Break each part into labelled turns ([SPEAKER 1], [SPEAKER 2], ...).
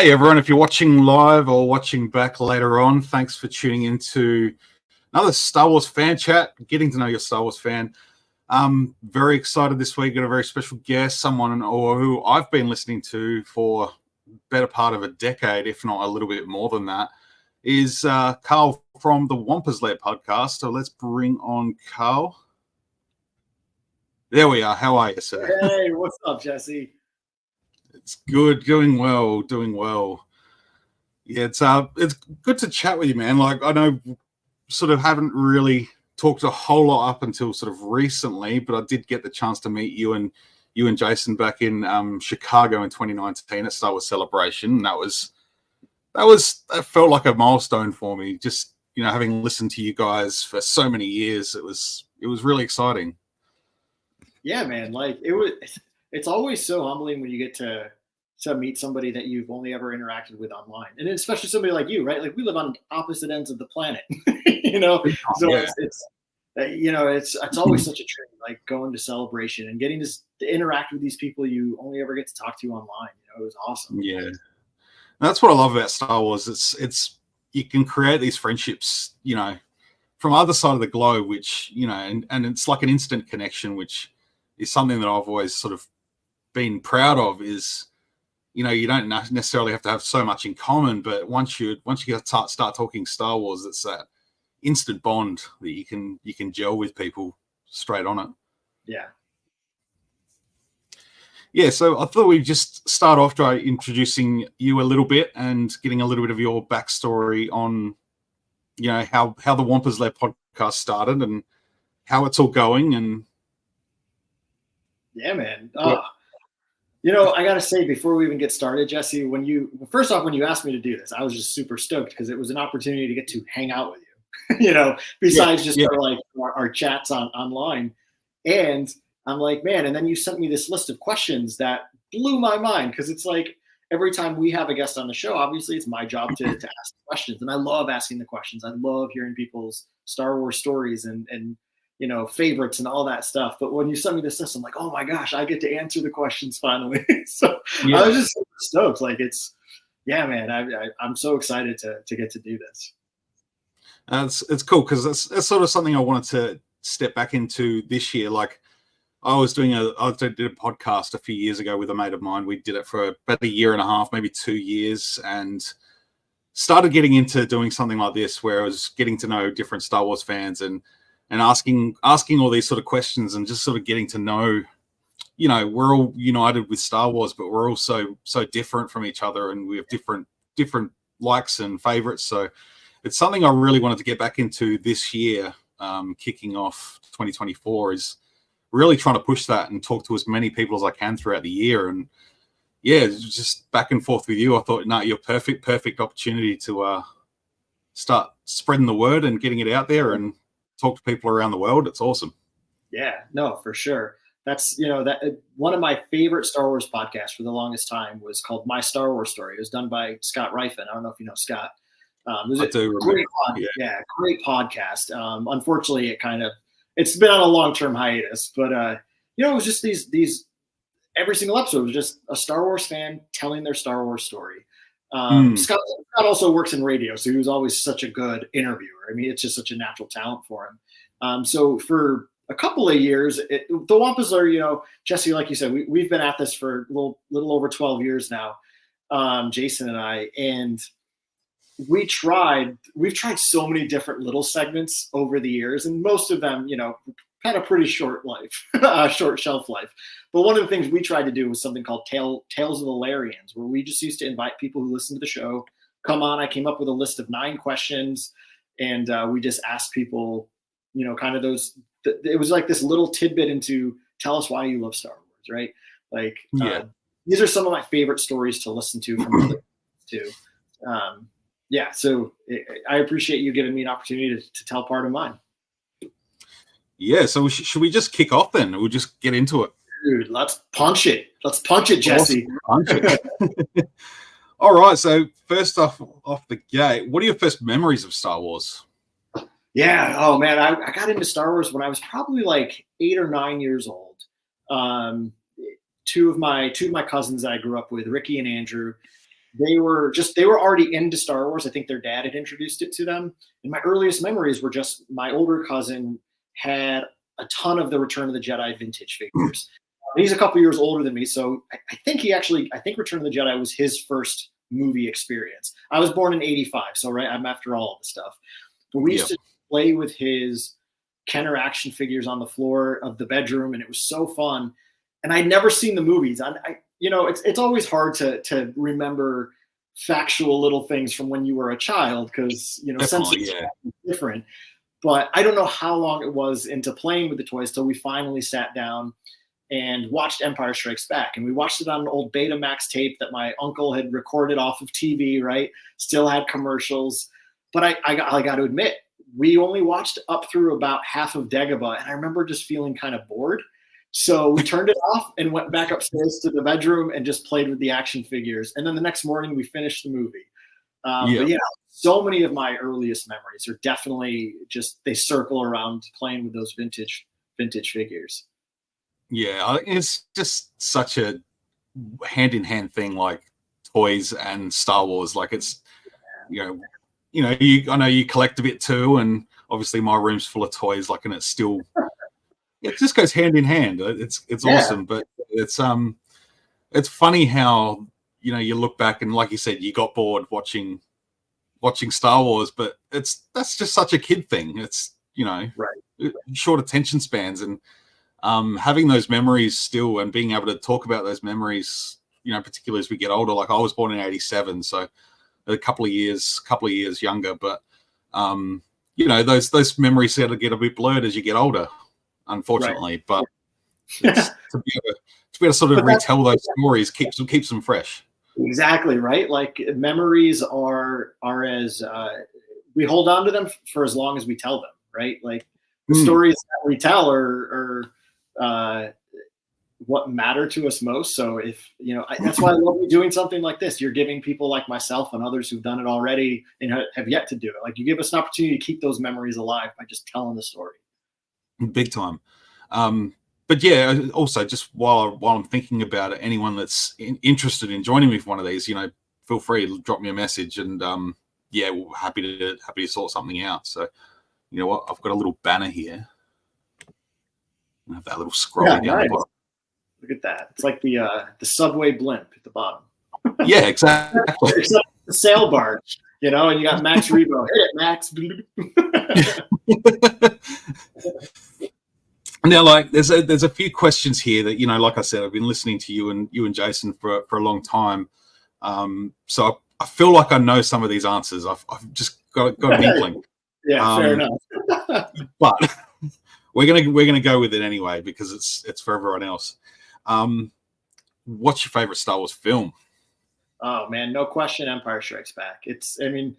[SPEAKER 1] Hey everyone, if you're watching live or watching back later on, thanks for tuning into another Star Wars fan chat, getting to know your Star Wars fan. I'm very excited this week. Got a very special guest, someone who I've been listening to for the better part of a decade, if not a little bit more than that, is Karl from the WAMPA'S LAIR podcast. So let's bring on Karl. There we are. How are you, sir?
[SPEAKER 2] Hey, what's up, Jesse?
[SPEAKER 1] It's good, doing well. Yeah, it's good to chat with you, man. Like, I know sort of haven't really talked a whole lot up until sort of recently, but I did get the chance to meet you and Jason back in Chicago in 2019 at Star Wars Celebration. That felt like a milestone for me. Just, you know, having listened to you guys for so many years, it was really exciting.
[SPEAKER 2] Yeah, man. Like it's always so humbling when you get to meet somebody that you've only ever interacted with online, and especially somebody like you, right? Like we live on opposite ends of the planet, you know. So yeah. It's always such a treat, like going to Celebration and getting to interact with these people you only ever get to talk to online. You know, it was awesome.
[SPEAKER 1] Yeah, that's what I love about Star Wars. It's you can create these friendships, you know, from either side of the globe, which, you know, and it's like an instant connection, which is something that I've always sort of been proud of. Is, you know, you don't necessarily have to have so much in common, but once you start talking Star Wars, it's that instant bond that you can gel with people straight on it. Yeah, so I thought we'd just start off by introducing you a little bit and getting a little bit of your backstory on, you know, how the WAMPA'S LAIR podcast started and how it's all going. And
[SPEAKER 2] yeah, man. You know, I got to say, before we even get started, Jesse, when you asked me to do this, I was just super stoked because it was an opportunity to get to hang out with you, you know, besides our chats online. And I'm like, man, and then you sent me this list of questions that blew my mind, because it's like every time we have a guest on the show, obviously it's my job to ask questions. And I love asking the questions. I love hearing people's Star Wars stories and you know, favorites and all that stuff. But when you sent me this list, I'm like, oh my gosh, I get to answer the questions finally. So yeah. I was just super stoked. Like man, I'm so excited to get to do this.
[SPEAKER 1] It's cool, because that's sort of something I wanted to step back into this year. Like, I did a podcast a few years ago with a mate of mine. We did it for about a year and a half, maybe 2 years, and started getting into doing something like this, where I was getting to know different Star Wars fans and asking all these sort of questions, and just sort of getting to know, you know, we're all united with Star Wars, but we're all so different from each other, and we have different likes and favorites. So it's something I really wanted to get back into this year, kicking off 2024, is really trying to push that and talk to as many people as I can throughout the year. And yeah, just back and forth with you, I thought, no, you're perfect opportunity to start spreading the word and getting it out there and talk to people around the world. It's awesome.
[SPEAKER 2] Yeah, no, for sure. That's, you know, that one of my favorite Star Wars podcasts for the longest time was called My Star Wars Story. It was done by Scott Rifen. I don't know if you know Scott. It was great podcast. Unfortunately, it's been on a long-term hiatus, but you know, it was just these every single episode was just a Star Wars fan telling their Star Wars story. Scott also works in radio, so he was always such a good interviewer. I mean, it's just such a natural talent for him. So for a couple of years, the WAMPA'S LAIR, you know, Jesse, like you said, we've been at this for a little over 12 years now, Jason and I, and we've tried so many different little segments over the years, and most of them, you know, had a pretty short shelf life. But one of the things we tried to do was something called Tales of the Lairians, where we just used to invite people who listen to the show, come on. I came up with a list of 9 questions, and we just asked people, you know, kind of those. It was like this little tidbit into tell us why you love Star Wars, right? Like, these are some of my favorite stories to listen to from other too. Yeah, so I appreciate you giving me an opportunity to tell part of mine.
[SPEAKER 1] Yeah, so should we just kick off then? We'll just get into it.
[SPEAKER 2] Dude, let's punch it. Let's punch it, Jesse.
[SPEAKER 1] Punch it. All right, so first off the gate, what are your first memories of Star Wars?
[SPEAKER 2] Yeah, oh man, I got into Star Wars when I was probably like 8 or 9 years old. Two of my cousins that I grew up with, Ricky and Andrew, they were already into Star Wars. I think their dad had introduced it to them. And my earliest memories were just my older cousin had a ton of the Return of the Jedi vintage figures. He's a couple years older than me, so I think Return of the Jedi was his first movie experience. I was born in '85, so right, I'm after all of the stuff. But we used to play with his Kenner action figures on the floor of the bedroom, and it was so fun. And I'd never seen the movies. It's always hard to remember factual little things from when you were a child because senses are different. But I don't know how long it was into playing with the toys till we finally sat down and watched Empire Strikes Back. And we watched it on an old Betamax tape that my uncle had recorded off of TV, right? Still had commercials. But I got to admit, we only watched up through about half of Dagobah, and I remember just feeling kind of bored. So we turned it off and went back upstairs to the bedroom and just played with the action figures. And then the next morning we finished the movie. But so many of my earliest memories are definitely just, they circle around playing with those vintage figures.
[SPEAKER 1] Yeah, it's just such a hand-in-hand thing, like toys and Star Wars. Like it's, I know you collect a bit too, and obviously my room's full of toys. Like, and it's still, it just goes hand in hand. It's awesome, but it's funny how you look back and, like you said, you got bored watching Star Wars, but that's just such a kid thing. It's short attention spans, and having those memories still and being able to talk about those memories, particularly as we get older. Like I was born in '87, so a couple of years younger, but those memories sort of get a bit blurred as you get older, unfortunately. Right. But to be able to sort of retell those stories keeps them fresh.
[SPEAKER 2] Exactly, right? Like memories are as we hold on to them for as long as we tell them, right? Like the stories that we tell are what matter to us most. So if that's why I love doing something like this. You're giving people like myself and others who've done it already and have yet to do it. Like you give us an opportunity to keep those memories alive by just telling the story.
[SPEAKER 1] Big time. But yeah, also just while I'm thinking about it, anyone that's interested in joining me for one of these, feel free to drop me a message, and we're happy to sort something out. So you know what, I've got a little banner here. I have that little scroll down the bottom.
[SPEAKER 2] Look at that. It's like the subway blimp at the bottom.
[SPEAKER 1] Yeah, exactly.
[SPEAKER 2] It's like the sail barge, and you got Max Rebo. Hit it, Max.
[SPEAKER 1] Now, like, there's a few questions here that, like I said, I've been listening to you and Jason for a long time. So I feel like I know some of these answers. I've just got an inkling.
[SPEAKER 2] Yeah, fair enough.
[SPEAKER 1] But we're gonna go with it anyway because it's for everyone else. What's your favorite Star Wars film?
[SPEAKER 2] Oh man, no question, Empire Strikes Back. It's the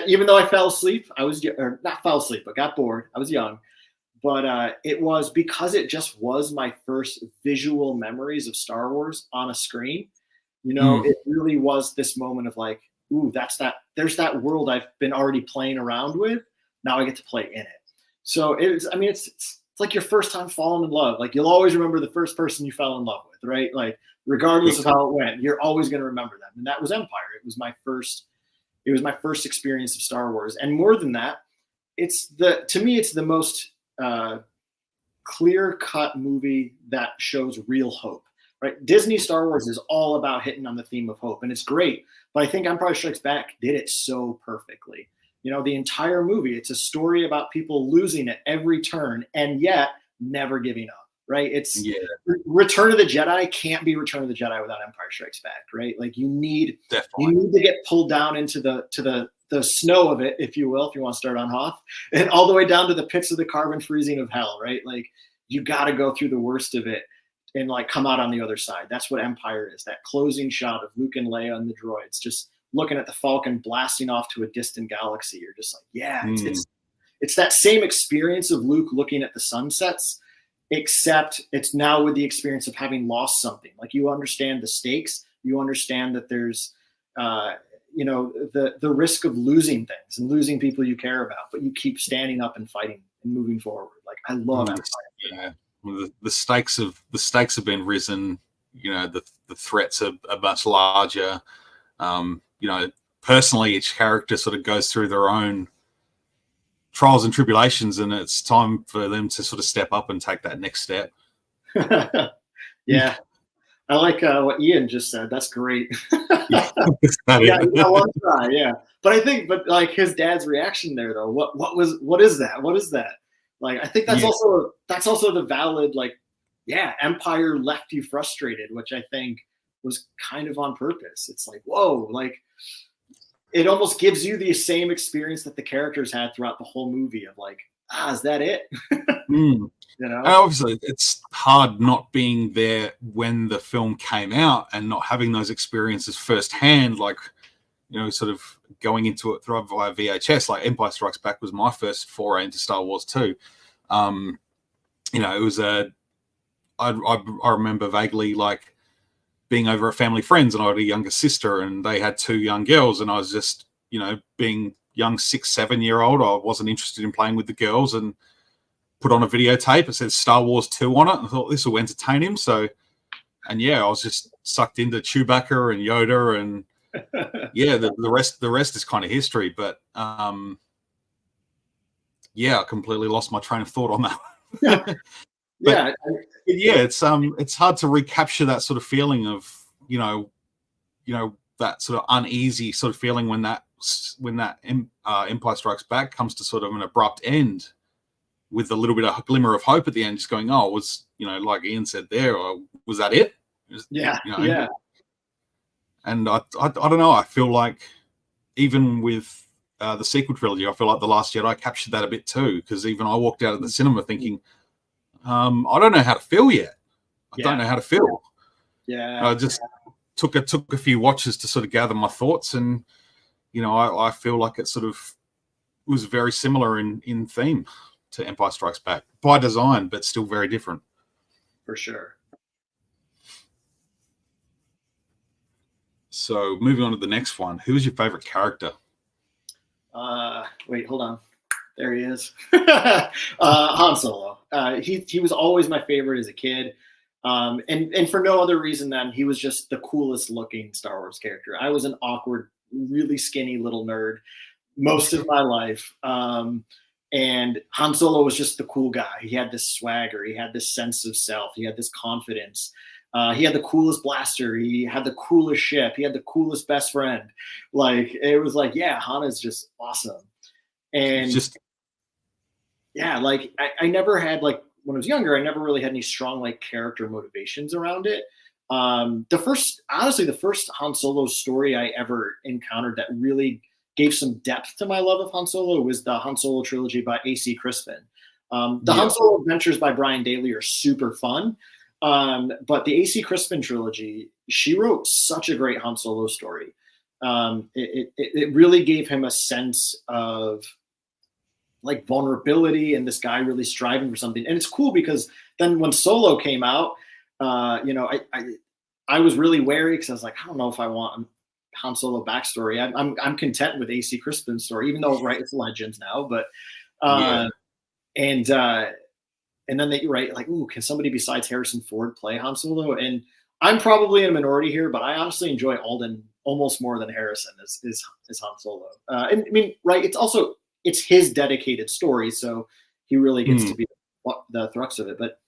[SPEAKER 2] even though I fell asleep, not fell asleep, but got bored. I was young, but it was because it just was my first visual memories of Star Wars on a screen. It really was this moment of like, ooh, there's that world I've been already playing around with. Now I get to play in it. So it's like your first time falling in love. Like you'll always remember the first person you fell in love with, right? Like regardless of how it went, you're always going to remember them. And that was Empire. It was my first experience of Star Wars. And more than that, to me, it's the most clear-cut movie that shows real hope, right? Disney Star Wars is all about hitting on the theme of hope, and it's great. But I think Empire Strikes Back did it so perfectly. The entire movie, it's a story about people losing at every turn and yet never giving up, right? Return of the Jedi can't be Return of the Jedi without Empire Strikes Back, right? Like you need to get pulled down into the snow of it, if you will, if you want to start on Hoth, and all the way down to the pits of the carbon freezing of hell, right? Like you got to go through the worst of it and like come out on the other side. That's what Empire is. That closing shot of Luke and Leia and the droids just looking at the Falcon blasting off to a distant galaxy. You're just like, it's that same experience of Luke looking at the sunsets, except it's now with the experience of having lost something. Like you understand the stakes, you understand that there's, the risk of losing things and losing people you care about, but you keep standing up and fighting and moving forward. Like I love Empire.
[SPEAKER 1] Yeah, well, the stakes have been risen the threats are much larger. Personally, each character sort of goes through their own trials and tribulations, and it's time for them to sort of step up and take that next step.
[SPEAKER 2] Yeah. I like what Ian just said. That's great.
[SPEAKER 1] Yeah,
[SPEAKER 2] one try, yeah. But like his dad's reaction there, though. What is that? What is that? Like, I think that's also the valid, like, yeah, Empire left you frustrated, which I think was kind of on purpose. It's like, whoa, like, it almost gives you the same experience that the characters had throughout the whole movie of like, is that it?
[SPEAKER 1] Obviously, it's hard not being there when the film came out and not having those experiences firsthand, like, sort of going into it through via VHS. Like Empire Strikes Back was my first foray into Star Wars too. It was I remember vaguely like being over at family friends, and I had a younger sister and they had 2 young girls, and I was just, being young 6-7 year old, I wasn't interested in playing with the girls, and put on a videotape. It said Star Wars 2 on it. I thought this will entertain him. So, and yeah, I was just sucked into Chewbacca and Yoda, and yeah, the rest is kind of history. But I completely lost my train of thought on that. It's hard to recapture that sort of feeling of that sort of uneasy sort of feeling when that Empire Strikes Back comes to sort of an abrupt end, with a little bit of glimmer of hope at the end, just going, was, like Ian said there, or was that it?
[SPEAKER 2] Yeah.
[SPEAKER 1] And I don't know. I feel like even with the sequel trilogy, I feel like The Last Jedi captured that a bit too, because even I walked out of the cinema thinking, I don't know how to feel yet. I don't know how to feel.
[SPEAKER 2] Yeah.
[SPEAKER 1] I just took a few watches to sort of gather my thoughts, and I feel like it sort of was very similar in theme to Empire Strikes Back by design, but still very different.
[SPEAKER 2] For sure.
[SPEAKER 1] So moving on to the next one, who is your favorite character?
[SPEAKER 2] Wait, hold on. There he is. Han Solo. He was always my favorite as a kid. And for no other reason than he was just the coolest looking Star Wars character. I was an awkward, really skinny little nerd most of my life. And Han Solo was just the cool guy. He had this swagger. He had this sense of self. He had this confidence. He had the coolest blaster. He had the coolest ship. He had the coolest best friend. Like, it was like, yeah, Han is just awesome. And like, I never had, like, when I was younger, I never really had any strong, like, character motivations around it. The first Han Solo story I ever encountered that really gave some depth to my love of Han Solo was the Han Solo trilogy by A.C. Crispin. Han Solo adventures by Brian Daley are super fun. But the A.C. Crispin trilogy, she wrote such a great Han Solo story. It really gave him a sense of, like, vulnerability and this guy really striving for something. And it's cool because then when Solo came out, I was really wary because I was like, I don't know if I want Han Solo backstory. I'm content with A.C. Crispin's story, even though it's Legends now. But and then they like, ooh, can somebody besides Harrison Ford play Han Solo? And I'm probably in a minority here, but I honestly enjoy Alden almost more than Harrison is Han Solo. And I mean, it's his dedicated story, so he really gets to be the thrust of it. But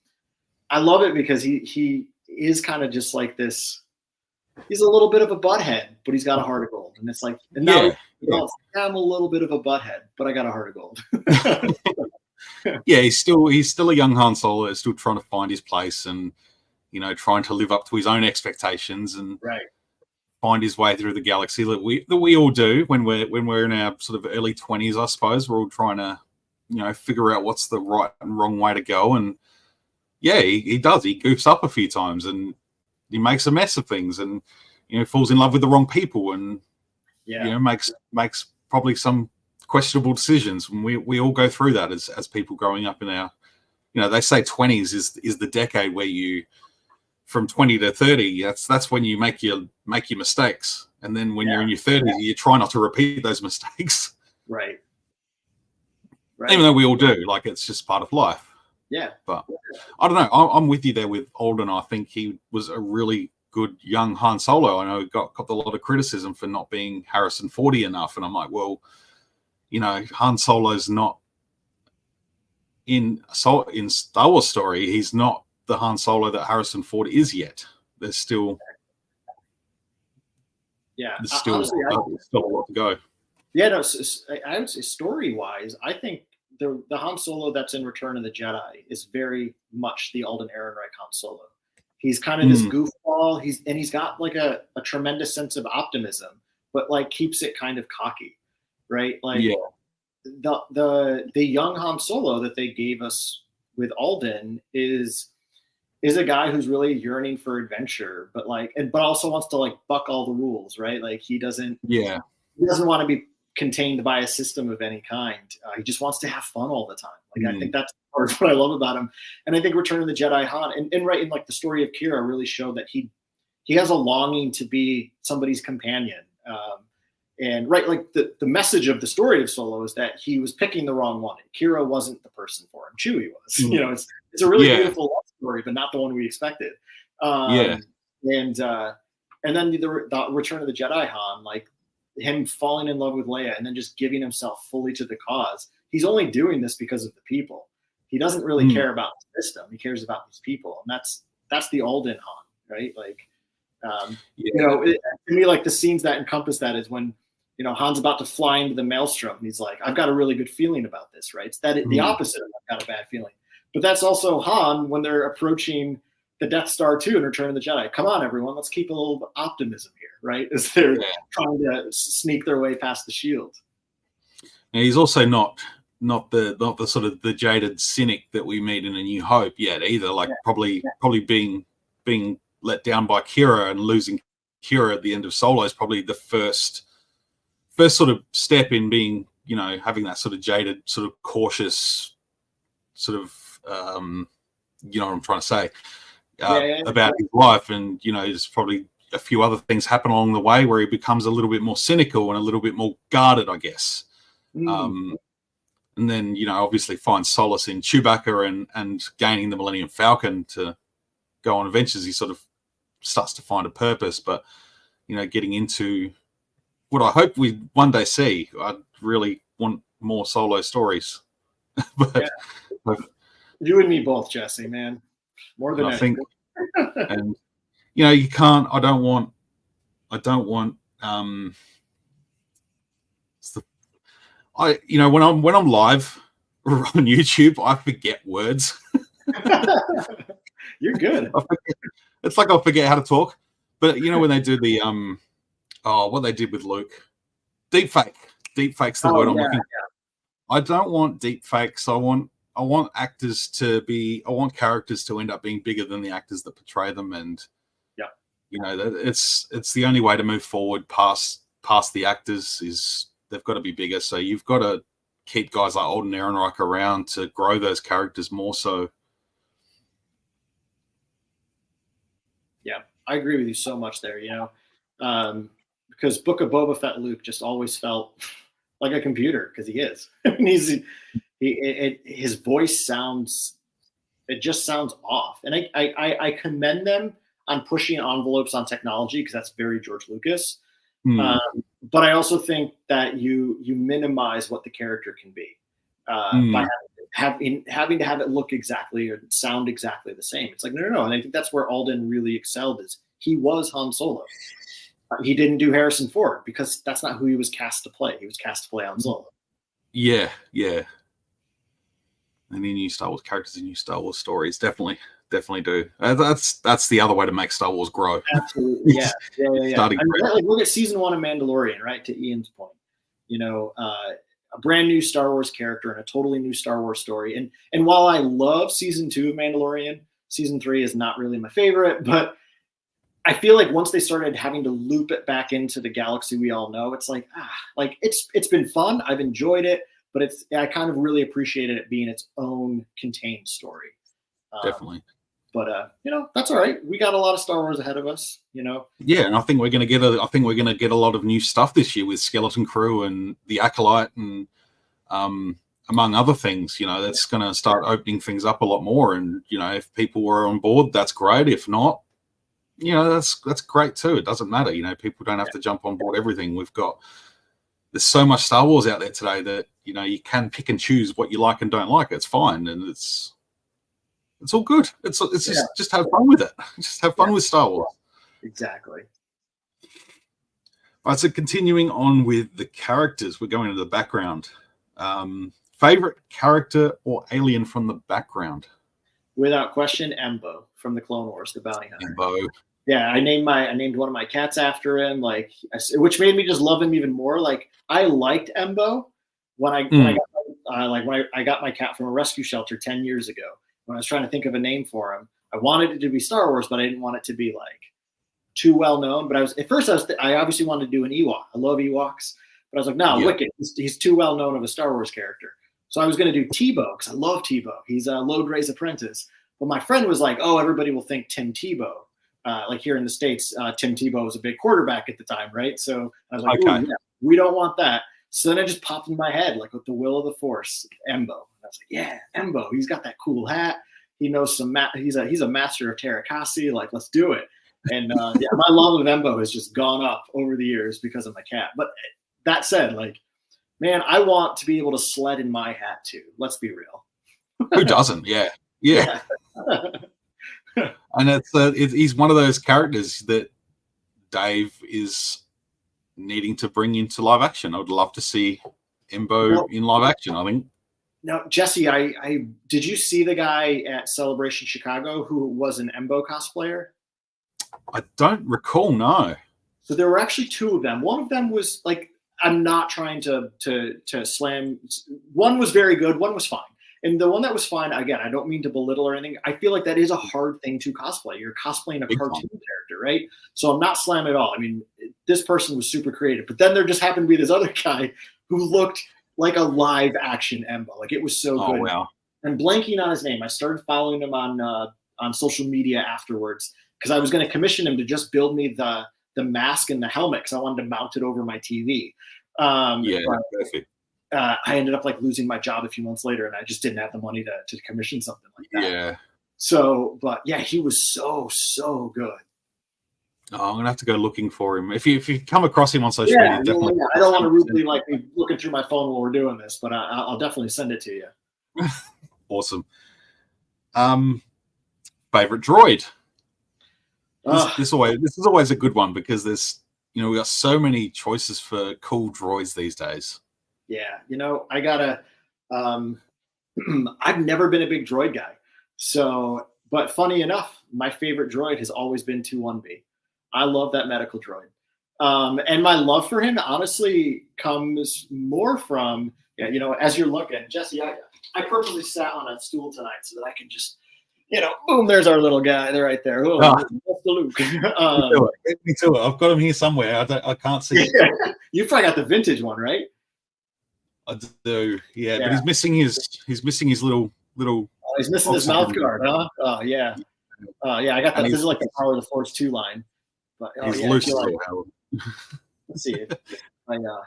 [SPEAKER 2] I love it because he is kind of just like this. He's a little bit of a butthead, but he's got a heart of gold. And it's like, and now I'm a little bit of a butthead, but I got a heart of gold.
[SPEAKER 1] He's still a young Han Solo, still trying to find his place and, trying to live up to his own expectations and find his way through the galaxy that we all do when we're in our sort of early 20s, I suppose. We're all trying to, figure out what's the right and wrong way to go. And he does. He goofs up a few times and he makes a mess of things and, falls in love with the wrong people and, makes probably some questionable decisions. And we all go through that as people growing up in our, they say 20s is the decade where you, from 20 to 30, that's when you make your mistakes. And then when you're in your 30s, you try not to repeat those mistakes.
[SPEAKER 2] Right.
[SPEAKER 1] Even though we all do, like, it's just part of life.
[SPEAKER 2] Yeah.
[SPEAKER 1] But I don't know. I'm with you there with Alden. I think he was a really good young Han Solo. I know he got a lot of criticism for not being Harrison Fordy enough. And I'm like, well, Han Solo's not in Star Wars story. He's not the Han Solo that Harrison Ford is yet. There's still honestly, still a lot to go.
[SPEAKER 2] Yeah, no, I would say story-wise, I think the Han Solo that's in Return of the Jedi is very much the Alden Ehrenreich Han Solo. He's kind of this goofball. He's got like a tremendous sense of optimism, but like keeps it kind of cocky, right? Like the young Han Solo that they gave us with Alden is a guy who's really yearning for adventure, but also wants to like buck all the rules, right? Like he doesn't want to be contained by a system of any kind. He just wants to have fun all the time. Like I think that's part of what I love about him. And I think Return of the Jedi Han and right in like the story of Kira really showed that he has a longing to be somebody's companion. And right, like the message of the story of Solo is that he was picking the wrong one. Kira wasn't the person for him. Chewie was. It's a really beautiful love story, but not the one we expected. And then the Return of the Jedi Han, like him falling in love with Leia and then just giving himself fully to the cause. He's only doing this because of the people. He doesn't really care about the system. He cares about these people, and that's the Alden Han, right? Like, to me, like the scenes that encompass that is when Han's about to fly into the maelstrom, and he's like, "I've got a really good feeling about this," right? It's the opposite of I've got a bad feeling. But that's also Han when they're approaching the Death Star 2 in Return of the Jedi. Come on, everyone, let's keep a little optimism here, right? As they're trying to sneak their way past the shield.
[SPEAKER 1] And he's also not the sort of the jaded cynic that we meet in A New Hope yet either. Like probably being let down by Kira and losing Kira at the end of Solo is probably the first sort of step in being, having that sort of jaded, sort of cautious, sort of, what I'm trying to say about his life. And, there's probably a few other things happen along the way where he becomes a little bit more cynical and a little bit more guarded, I guess. And then, obviously finds solace in Chewbacca and gaining the Millennium Falcon to go on adventures. He sort of starts to find a purpose, but, getting into what I hope we one day see. I really want more Solo stories. But
[SPEAKER 2] you and me both, Jesse, man. More than
[SPEAKER 1] I think. And, you can't, I don't want, when I'm live on YouTube, I forget words.
[SPEAKER 2] You're good.
[SPEAKER 1] It's like I forget how to talk. But when they do the what they did with Luke, deepfake's the word I'm looking for. I don't want deepfakes. I want characters to end up being bigger than the actors that portray them, and it's the only way to move forward past the actors is they've got to be bigger. So you've got to keep guys like Alden Ehrenreich around to grow those characters more so.
[SPEAKER 2] Yeah, I agree with you so much there, because Book of Boba Fett Luke just always felt like a computer because he is. I mean, his voice sounds off. And I commend them on pushing envelopes on technology because that's very George Lucas. But I also think that you minimize what the character can be by having to have it look exactly or sound exactly the same. It's like, no. And I think that's where Alden really excelled is he was Han Solo. He didn't do Harrison Ford because that's not who he was cast to play. He was cast to play Han Solo.
[SPEAKER 1] Yeah. And the new Star Wars characters and new Star Wars stories definitely do. That's the other way to make Star Wars grow.
[SPEAKER 2] Absolutely, yeah. Look at season 1 of Mandalorian, right? To Ian's point, a brand new Star Wars character and a totally new Star Wars story. And while I love season 2 of Mandalorian, season 3 is not really my favorite, but I feel like once they started having to loop it back into the galaxy we all know, it's like it's been fun. I've enjoyed it, but I kind of really appreciated it being its own contained story.
[SPEAKER 1] Definitely.
[SPEAKER 2] But that's all right. We got a lot of Star Wars ahead of us,
[SPEAKER 1] Yeah, and I think we're going to get a lot of new stuff this year with Skeleton Crew and the Acolyte and among other things. That's going to start opening things up a lot more. And if people were on board, that's great. If not, that's great too. It doesn't matter. People don't have to jump on board everything. There's so much Star Wars out there today that you can pick and choose what you like and don't like. It's fine, and it's all good. It's just have fun with it. Just have fun with Star Wars.
[SPEAKER 2] Exactly.
[SPEAKER 1] All right, so continuing on with the characters, we're going into the background. Favorite character or alien from the background?
[SPEAKER 2] Without question, Embo from the Clone Wars, the bounty hunter.
[SPEAKER 1] Embo.
[SPEAKER 2] Yeah, I named one of my cats after him, which made me just love him even more. Like, I liked Embo when I got my cat from a rescue shelter 10 years ago. When I was trying to think of a name for him, I wanted it to be Star Wars, but I didn't want it to be like too well known. But I obviously wanted to do an Ewok. I love Ewoks, but I was like, no, Wicked. He's too well known of a Star Wars character. So I was going to do Tebow because I love Tebow. He's a Lode Ray's apprentice. But my friend was like, oh, everybody will think Tim Tebow. Like here in the States, Tim Tebow was a big quarterback at the time, right? So I was like, okay. Yeah, we don't want that. So then it just popped in my head, like with the will of the Force, Embo. I was like, yeah, Embo. He's got that cool hat. He knows some. He's a master of Terrakasi. Like, let's do it. And my love of Embo has just gone up over the years because of my cat. But that said, like, man, I want to be able to sled in my hat too. Let's be real.
[SPEAKER 1] Who doesn't? Yeah. And he's one of those characters that Dave is needing to bring into live action. I would love to see Embo in live action, I think.
[SPEAKER 2] Now, Jesse, I did you see the guy at Celebration Chicago who was an Embo cosplayer?
[SPEAKER 1] I don't recall, no.
[SPEAKER 2] So there were actually two of them. One of them was like, I'm not trying to slam. One was very good. One was fine. And the one that was fine, again, I don't mean to belittle or anything. I feel like that is a hard thing to cosplay. You're cosplaying a cartoon character, right? So I'm not slamming at all. I mean, this person was super creative. But then there just happened to be this other guy who looked like a live action Embo. Like, it was so good.
[SPEAKER 1] Oh, wow.
[SPEAKER 2] I'm blanking on his name. I started following him on social media afterwards because I was going to commission him to just build me the mask and the helmet because I wanted to mount it over my TV.
[SPEAKER 1] Perfect.
[SPEAKER 2] I ended up like losing my job a few months later, and I just didn't have the money to commission something like that.
[SPEAKER 1] Yeah.
[SPEAKER 2] So, but yeah, he was so good.
[SPEAKER 1] Oh, I'm gonna have to go looking for him. If you come across him on social media, definitely.
[SPEAKER 2] I don't want to rudely like be looking through my phone while we're doing this, but I'll definitely send it to you.
[SPEAKER 1] Awesome. Favorite droid. This is always a good one because there's we got so many choices for cool droids these days.
[SPEAKER 2] Yeah, I gotta. I've never been a big droid guy, but funny enough, my favorite droid has always been 2-1B. I love that medical droid, and my love for him honestly comes more from as you're looking, Jesse. I purposely sat on a stool tonight so that I can just. Boom, there's our little guy. They're right there. Oh, that's the Luke.
[SPEAKER 1] Me too. I've got him here somewhere. I can't see it.
[SPEAKER 2] You probably got the vintage one, right?
[SPEAKER 1] I do. Yeah, but he's missing his little. Oh,
[SPEAKER 2] he's missing his mouth guard, huh? Oh, yeah. Yeah, I got that. This is like the Power of the Force 2 line. But
[SPEAKER 1] he's loose as
[SPEAKER 2] well. Let's see. Here we go.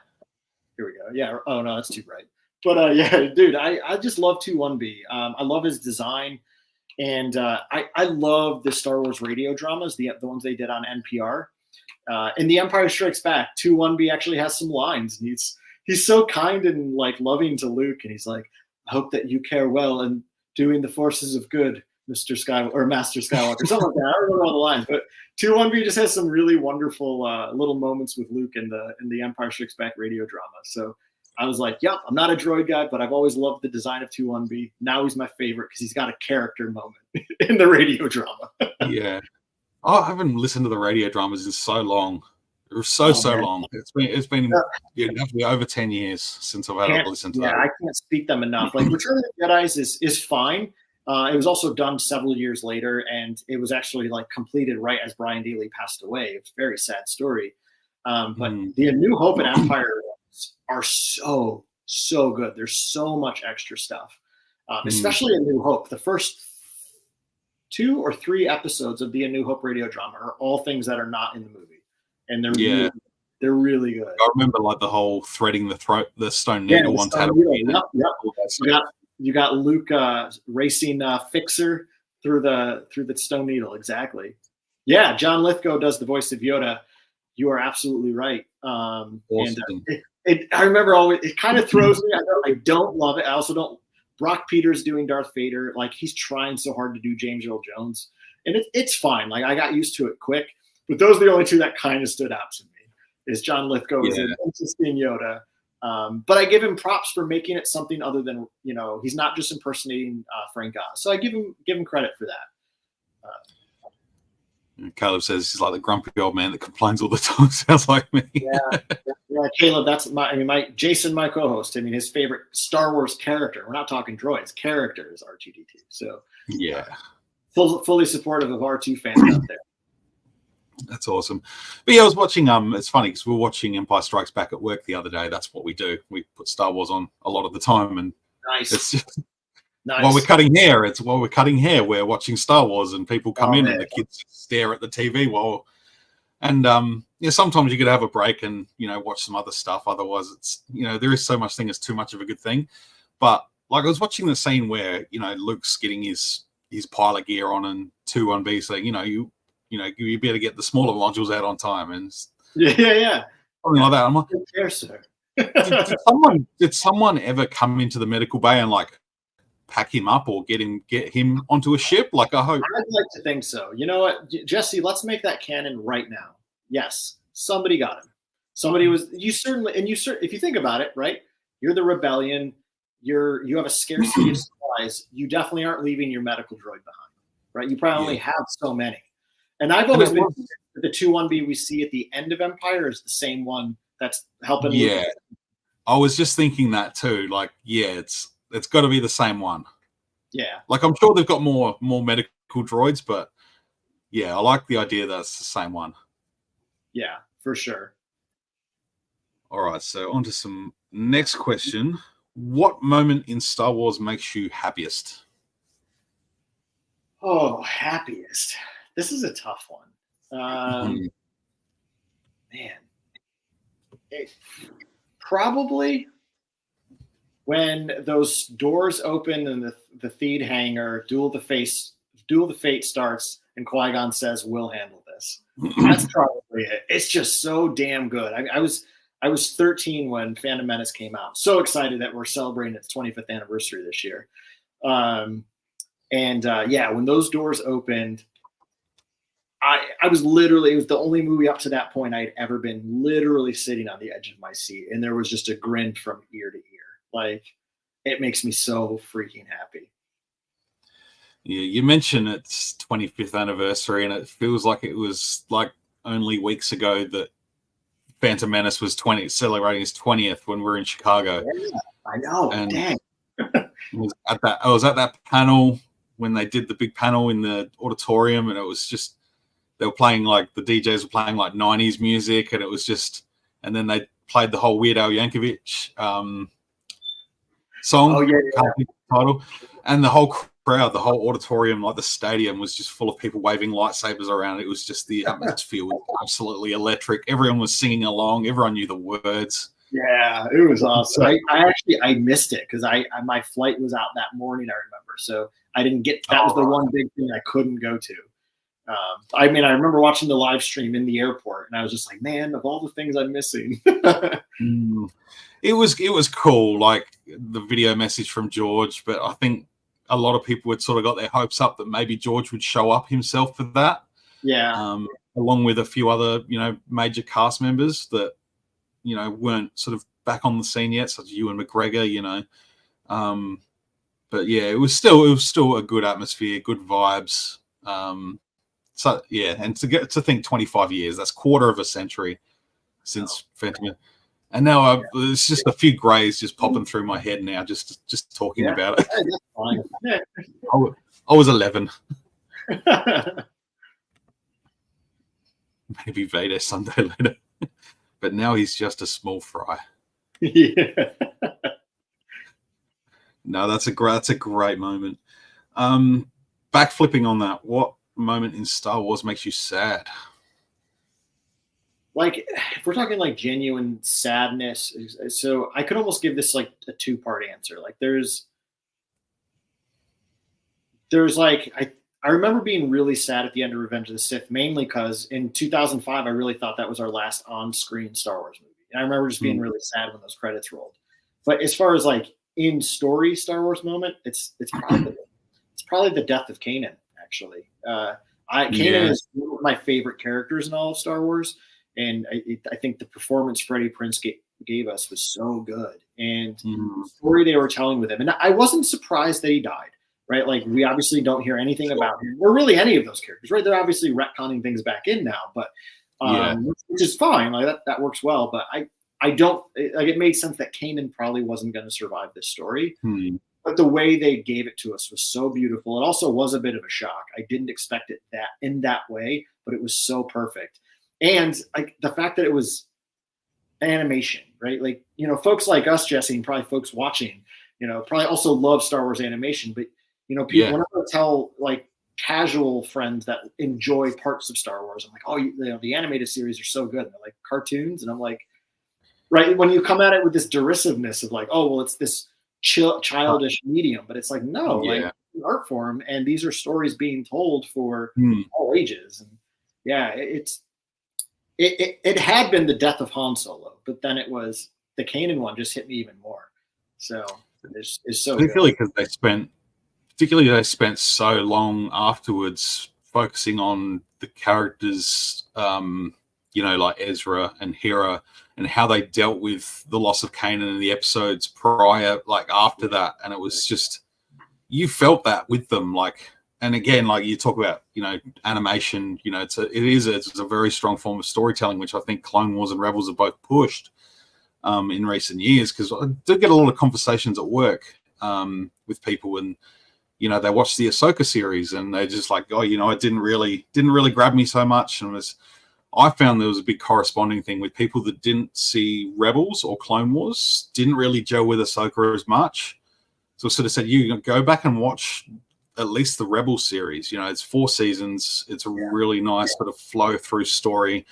[SPEAKER 2] Yeah. Oh, no, that's too bright. But, yeah, dude, I just love 2-1B. I love his design. And I love the Star Wars radio dramas, the ones they did on NPR. In The Empire Strikes Back, 2-1B actually has some lines. And he's so kind and like loving to Luke, and he's like, "I hope that you care well in doing the forces of good, Mr. Skywalker or Master Skywalker," something like that. I don't remember all the lines, but 2-1B just has some really wonderful little moments with Luke in the Empire Strikes Back radio drama. So I was like, yep, I'm not a droid guy, but I've always loved the design of 2-1B. Now he's my favorite because he's got a character moment in the radio drama.
[SPEAKER 1] Yeah. Oh, I haven't listened to the radio dramas in so long. It was so long. It's been definitely over 10 years since I've had to listen to that.
[SPEAKER 2] Yeah, I can't speak them enough. Like Return of the Jedi is fine. It was also done several years later, and it was actually like completed right as Brian Daley passed away. It's a very sad story. But the A New Hope and Empire are so good. There's so much extra stuff, especially A New Hope. The first 2 or 3 episodes of the A New Hope radio drama are all things that are not in the movie, and They're really good.
[SPEAKER 1] I remember like the whole threading the stone needle on Tatooine.
[SPEAKER 2] Yep. You got Luke racing Fixer through the stone needle. Exactly. Yeah, John Lithgow does the voice of Yoda. You are absolutely right.
[SPEAKER 1] Awesome.
[SPEAKER 2] And I remember always, it kind of throws me. I don't love it. I also don't. Brock Peters doing Darth Vader, like he's trying so hard to do James Earl Jones, and it's fine. Like I got used to it quick. But those are the only two that kind of stood out to me. Is John Lithgow is an interesting Yoda. But I give him props for making it something other than, he's not just impersonating Frank Oz. So I give him credit for that.
[SPEAKER 1] Caleb says he's like the grumpy old man that complains all the time. Sounds like me.
[SPEAKER 2] Yeah, Caleb, that's my Jason, my co-host. I mean, his favorite Star Wars character. We're not talking droids. Character is R2-D2. So
[SPEAKER 1] yeah,
[SPEAKER 2] fully supportive of R2 fans out there.
[SPEAKER 1] That's awesome. But yeah, I was watching. It's funny because we were watching Empire Strikes Back at work the other day. That's what we do. We put Star Wars on a lot of the time, and
[SPEAKER 2] nice.
[SPEAKER 1] It's just, while we're cutting hair, we're watching Star Wars, and people come in and the kids stare at the TV sometimes you could have a break and watch some other stuff. Otherwise, it's there is so much thing as too much of a good thing. But like I was watching the scene where Luke's getting his pilot gear on and 2-1B, so you better get the smaller modules out on time, and
[SPEAKER 2] yeah,
[SPEAKER 1] something like that. I'm like,
[SPEAKER 2] who cares, sir?
[SPEAKER 1] did someone ever come into the medical bay and like pack him up or get him onto a ship? Like, I hope.
[SPEAKER 2] I'd like to think so. You know what, Jesse? Let's make that canon right now. Yes, somebody got him. Somebody was. You certainly, if you think about it, right? You're the rebellion. You have a scarcity of supplies. You definitely aren't leaving your medical droid behind, right? You probably only have so many. And I've always been the 2-1B we see at the end of Empire is the same one that's helping.
[SPEAKER 1] Yeah,
[SPEAKER 2] Luke.
[SPEAKER 1] I was just thinking that too. Like, yeah, it's got to be the same one.
[SPEAKER 2] Yeah,
[SPEAKER 1] like I'm sure they've got more medical droids, but yeah, I like the idea that it's the same one.
[SPEAKER 2] Yeah, for sure.
[SPEAKER 1] All right, so on to some next question. What moment in Star Wars makes you happiest?
[SPEAKER 2] Oh, happiest. This is a tough one. Man, probably when those doors open and the Theed hangar, Duel of the Fate starts, and Qui-Gon says, "We'll handle this." That's probably it. It's just so damn good. I was 13 when Phantom Menace came out. So excited that we're celebrating its 25th anniversary this year. When those doors opened, I was literally, it was the only movie up to that point I'd ever been literally sitting on the edge of my seat. And there was just a grin from ear to ear. Like, it makes me so freaking happy.
[SPEAKER 1] Yeah, you mentioned its 25th anniversary, and it feels like it was like only weeks ago that Phantom Menace was celebrating his 20th when we were in Chicago.
[SPEAKER 2] Yeah, I know. And dang.
[SPEAKER 1] I was at that panel when they did the big panel in the auditorium, and it was just, they were playing like, the DJs were playing like 90s music, and it was just, and then they played the whole Weird Al Yankovic song, title, and the whole crowd, the whole auditorium, like the stadium, was just full of people waving lightsabers around. It was just, the atmosphere was absolutely electric. Everyone was singing along. Everyone knew the words.
[SPEAKER 2] Yeah, it was awesome. I missed it because my flight was out that morning, I remember. So I didn't get, that was the one big thing I couldn't go to. I remember watching the live stream in the airport, and I was just like, man, of all the things I'm missing.
[SPEAKER 1] It was cool, like the video message from George, but I think a lot of people had sort of got their hopes up that maybe George would show up himself for that.
[SPEAKER 2] Yeah.
[SPEAKER 1] Along with a few other, major cast members that, weren't sort of back on the scene yet, such as Ewan McGregor, but yeah, it was still a good atmosphere, good vibes. So yeah, and to think 25 years, that's quarter of a century since Phantom. And now it's just a few grays just popping through my head now, just talking about it.
[SPEAKER 2] That's fine. Yeah.
[SPEAKER 1] I was 11. Maybe Vader someday later. But now he's just a small fry.
[SPEAKER 2] Yeah.
[SPEAKER 1] No, that's a great moment. Backflipping on that, what moment in Star Wars makes you sad?
[SPEAKER 2] like if we're talking like genuine sadness, so I could almost give this like a 2-part answer. Like there's like I remember being really sad at the end of Revenge of the Sith, mainly because in 2005 I really thought that was our last on-screen Star Wars movie, and I remember just being really sad when those credits rolled. But as far as like in story Star Wars moment, it's probably the death of Kanan. Actually, Kanan is one of my favorite characters in all of Star Wars, and I think the performance Freddie Prinze gave us was so good, and the story they were telling with him, and I wasn't surprised that he died. Right, like we obviously don't hear anything about him or really any of those characters. Right, they're obviously retconning things back in now, but which is fine. Like that works well. But I don't like. It made sense that Kanan probably wasn't going to survive this story. But the way they gave it to us was so beautiful. It also was a bit of a shock. I didn't expect it in that way, but it was so perfect. And like the fact that it was animation, right? Like, you know, folks like us, Jesse, and probably folks watching, you know, probably also love Star Wars animation, but you know, people, whenever I tell like casual friends that enjoy parts of Star Wars, I'm like, oh, you know, the animated series are so good. And they're like, cartoons? And I'm like, right, when you come at it with this derisiveness of like, oh, well, it's this childish medium, but it's like, no, like an art form, and these are stories being told for all ages. And yeah, it had been the death of Han Solo, but then it was the Kanan one just hit me even more. So it's so
[SPEAKER 1] particularly because they spent so long afterwards focusing on the characters, you know, like Ezra and Hera, and how they dealt with the loss of Kanan in the episodes prior, like after that. And it was just, you felt that with them. Like, and again, like you talk about, you know, animation, you know, it's a very strong form of storytelling, which I think Clone Wars and Rebels have both pushed in recent years. Because I did get a lot of conversations at work with people, and you know, they watched the Ahsoka series and they're just like, oh, you know, it didn't really grab me so much. And I found there was a big corresponding thing with people that didn't see Rebels or Clone Wars, didn't really gel with Ahsoka as much. So I sort of said, you go back and watch at least the Rebels series. You know, it's 4 seasons. It's a really nice sort of flow through story.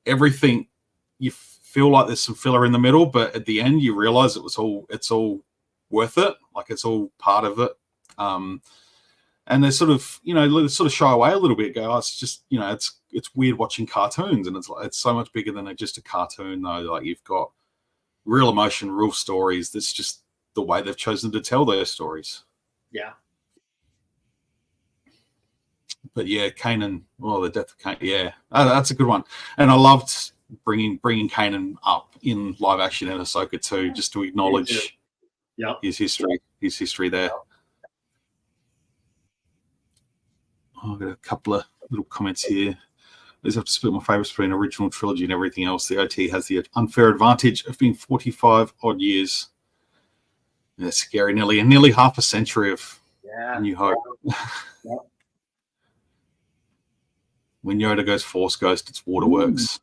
[SPEAKER 1] Everything, you feel like there's some filler in the middle, but at the end you realize it's all worth it. Like it's all part of it. And they sort of, you know, sort of shy away a little bit. Go, oh, it's just, you know, it's weird watching cartoons, and it's like it's so much bigger than just a cartoon, though. Like you've got real emotion, real stories. That's just the way they've chosen to tell those stories.
[SPEAKER 2] Yeah.
[SPEAKER 1] But yeah, Kanan. Oh, the death of Kanan. Yeah, that's a good one. And I loved bringing Kanan up in live action in Ahsoka too, just to acknowledge his history there. Oh, I've got a couple of little comments here. I just have to split my favourites between original trilogy and everything else. The OT has the unfair advantage of being 45 odd years. Yeah, scary. Nearly half a century of New Hope. When Yoda goes Force Ghost, it's Waterworks.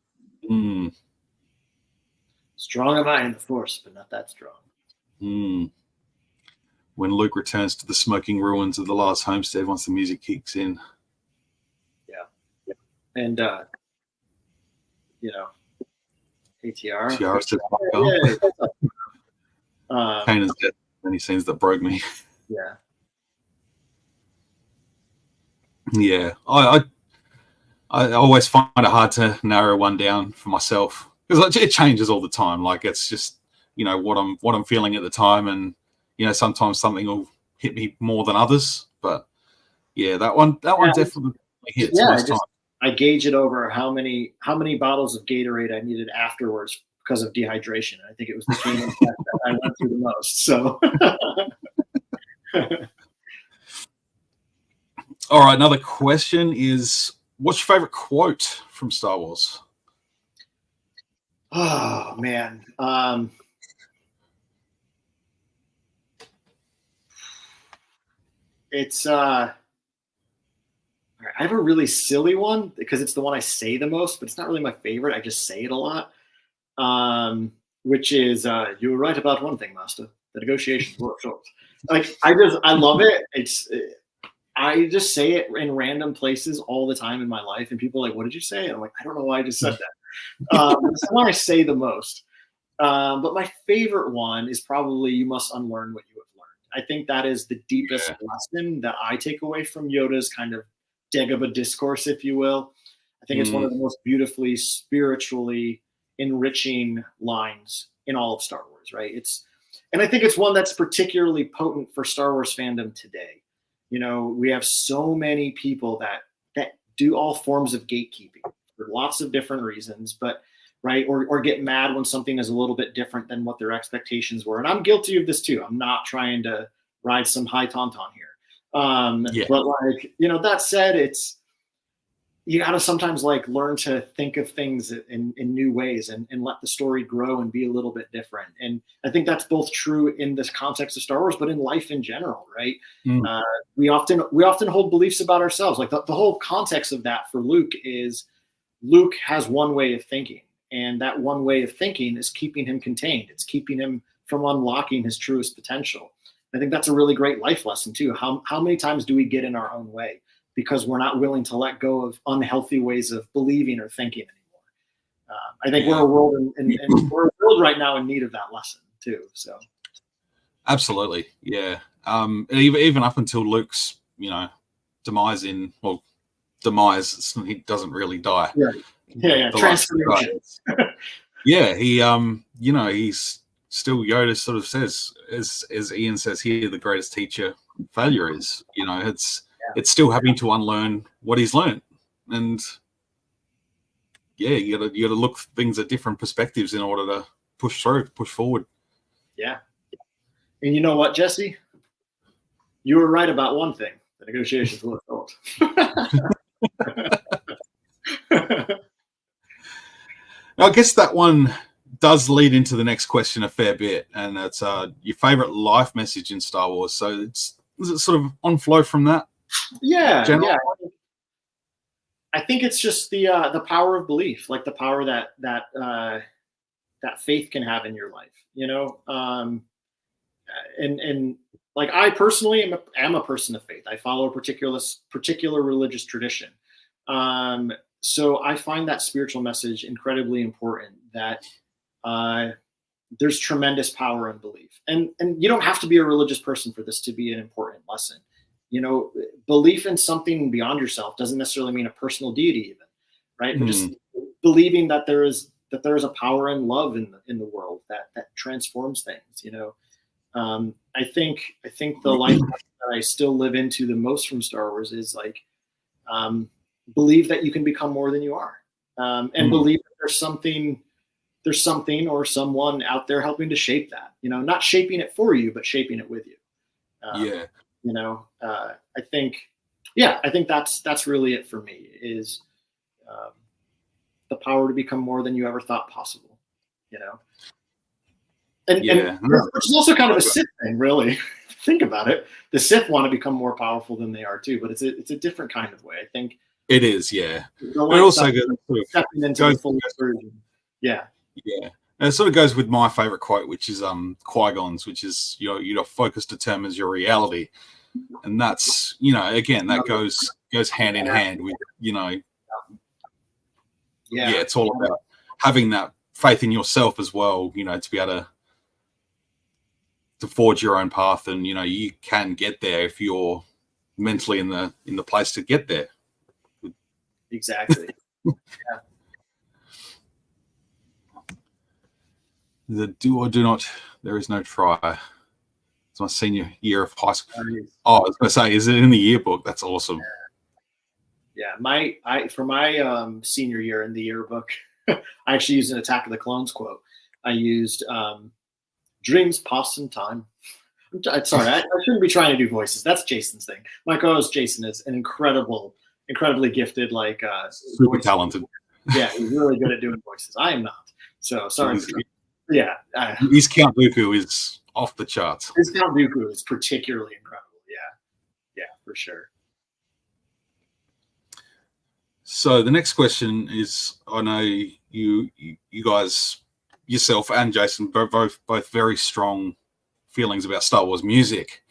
[SPEAKER 2] Strong am I in the Force, but not that strong.
[SPEAKER 1] When Luke returns to the smoking ruins of the last homestead once the music kicks in.
[SPEAKER 2] Yeah. And, you know, ATR.
[SPEAKER 1] Kanan's death, many scenes that broke me.
[SPEAKER 2] Yeah.
[SPEAKER 1] Yeah. I always find it hard to narrow one down for myself, because it changes all the time. Like it's just, you know, what I'm feeling at the time, and you know, sometimes something will hit me more than others. But yeah, that one definitely hits most times.
[SPEAKER 2] I gauge it over how many bottles of Gatorade I needed afterwards because of dehydration. I think it was the Kanan that I went through the most. So
[SPEAKER 1] all right, another question is, what's your favorite quote from Star Wars?
[SPEAKER 2] Oh man. It's I have a really silly one because it's the one I say the most, but it's not really my favorite. I just say it a lot. Which is you were right about one thing, Master. The negotiations were short. Like I love it. I just say it in random places all the time in my life, and people are like, "What did you say?" And I'm like, "I don't know why I just said that." It's the one I say the most. But my favorite one is probably "You must unlearn what you have learned." I think that is the deepest lesson that I take away from Yoda's kind of Dagobah discourse, if you will. I think it's one of the most beautifully spiritually enriching lines in all of Star Wars, right? And I think it's one that's particularly potent for Star Wars fandom today. You know, we have so many people that do all forms of gatekeeping for lots of different reasons, but right, or get mad when something is a little bit different than what their expectations were. And I'm guilty of this too. I'm not trying to ride some high tauntaun here. But like, you know, that said, you got to sometimes like learn to think of things in new ways and let the story grow and be a little bit different. And I think that's both true in this context of Star Wars, but in life in general, right? We often hold beliefs about ourselves. Like the whole context of that for Luke is Luke has one way of thinking, and that one way of thinking is keeping him contained. It's keeping him from unlocking his truest potential. I think that's a really great life lesson too. How many times do we get in our own way because we're not willing to let go of unhealthy ways of believing or thinking anymore? I think we're a world we're a world right now in need of that lesson too. So,
[SPEAKER 1] absolutely, yeah. Even up until Luke's, you know, demise, he doesn't really die.
[SPEAKER 2] Yeah. Transformation.
[SPEAKER 1] Yeah, he, you know, he's still, Yoda sort of says, as Ian says here, the greatest teacher failure is. You know, it's still having to unlearn what he's learned, and you gotta look things at different perspectives in order to push forward. Yeah.
[SPEAKER 2] And you know what, Jesse? You were right about one thing: the negotiations were failed.
[SPEAKER 1] I guess that one does lead into the next question a fair bit, and that's your favorite life message in Star Wars. So is it sort of on flow from that?
[SPEAKER 2] Yeah. I think it's just the power of belief, like the power that faith can have in your life, you know. And like I personally am a person of faith. I follow a particular religious tradition. So I find that spiritual message incredibly important, that there's tremendous power in belief. And you don't have to be a religious person for this to be an important lesson. You know, belief in something beyond yourself doesn't necessarily mean a personal deity even, right? But just believing that there is a power and love in the world that transforms things, you know. I think the life that I still live into the most from Star Wars is like, believe that you can become more than you are, and believe that there's something or someone out there helping to shape that, you know, not shaping it for you, but shaping it with you. You know, I think that's really it for me, is the power to become more than you ever thought possible, you know. And which is also kind of a Sith thing, really. Think about it. The Sith want to become more powerful than they are too, but it's a different kind of way. I think
[SPEAKER 1] it is, yeah. It also
[SPEAKER 2] stepping into the full version. Yeah.
[SPEAKER 1] And it sort of goes with my favorite quote, which is Qui-Gon's, which is your focus determines your reality, and that's, you know, again, that goes hand in hand with, you know, it's all about having that faith in yourself as well, you know, to be able to forge your own path, and you know, you can get there if you're mentally in the place to get there.
[SPEAKER 2] Exactly.
[SPEAKER 1] The do or do not, there is no try. It's my senior year of high school. Oh, I was going to say, is it in the yearbook? That's awesome.
[SPEAKER 2] Yeah, for my senior year in the yearbook, I actually used an Attack of the Clones quote. I used dreams pass in time. Sorry, I shouldn't be trying to do voices. That's Jason's thing. My co-host Jason is an incredibly gifted, like
[SPEAKER 1] super talented.
[SPEAKER 2] Yeah, he's really good at doing voices. I am not. So sorry.
[SPEAKER 1] His Count Dooku is off the charts.
[SPEAKER 2] His Count Dooku is particularly incredible. Yeah, for sure.
[SPEAKER 1] So the next question is, I know you guys, yourself and Jason, both very strong feelings about Star Wars music.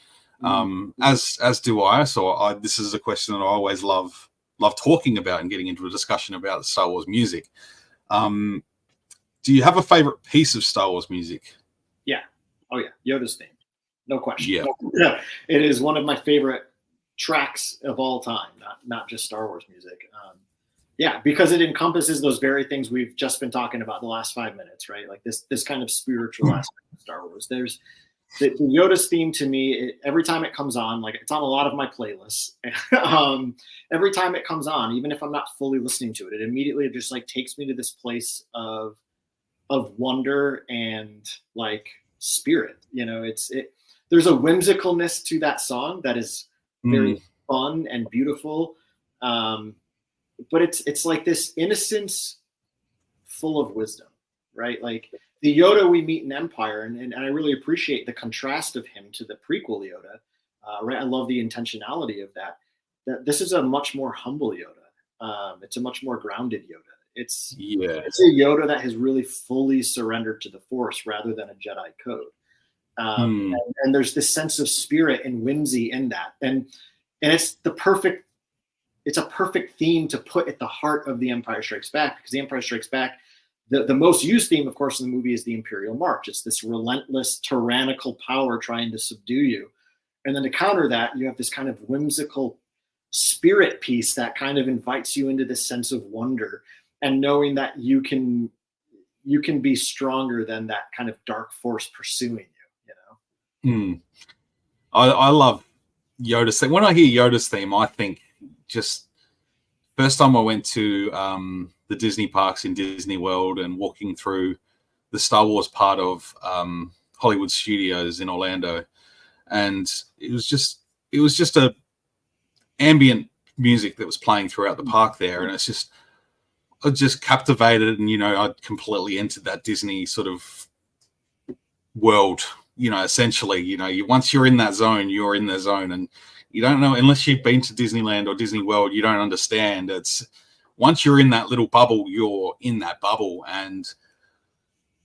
[SPEAKER 1] As do I. So this is a question that I always love talking about and getting into a discussion about Star Wars music. Do you have a favorite piece of Star Wars music?
[SPEAKER 2] Yeah. Oh yeah. Yoda's Theme. No question.
[SPEAKER 1] Yeah.
[SPEAKER 2] Yeah. It is one of my favorite tracks of all time, not just Star Wars music. Yeah, because it encompasses those very things we've just been talking about the last 5 minutes, right? Like this kind of spiritual aspect of Star Wars. There's the Yoda's Theme to me. Every time it comes on, like it's on a lot of my playlists. Every time it comes on, even if I'm not fully listening to it, it immediately just like takes me to this place of wonder and like spirit. You know, there's a whimsicalness to that song that is very fun and beautiful. But it's like this innocence full of wisdom, right? Like the Yoda we meet in Empire, and I really appreciate the contrast of him to the prequel Yoda, right? I love the intentionality of that this is a much more humble Yoda. It's a much more grounded Yoda. It's a Yoda that has really fully surrendered to the Force rather than a Jedi code. And there's this sense of spirit and whimsy in that. And it's a perfect theme to put at the heart of The Empire Strikes Back, because The Empire Strikes Back, the most used theme, of course, in the movie is the Imperial March. It's this relentless, tyrannical power trying to subdue you. And then to counter that, you have this kind of whimsical spirit piece that kind of invites you into this sense of wonder and knowing that you can be stronger than that kind of dark force pursuing you,
[SPEAKER 1] I love Yoda's theme. When I hear Yoda's theme, I think just first time I went to the Disney parks in Disney World and walking through the Star Wars part of Hollywood Studios in Orlando, and it was just a ambient music that was playing throughout the park there, and I just captivated, and I'd completely entered that Disney sort of world. Essentially, once you're in that zone, you're in the zone, and you don't know unless you've been to Disneyland or Disney World. You don't understand. It's once you're in that little bubble, you're in that bubble. And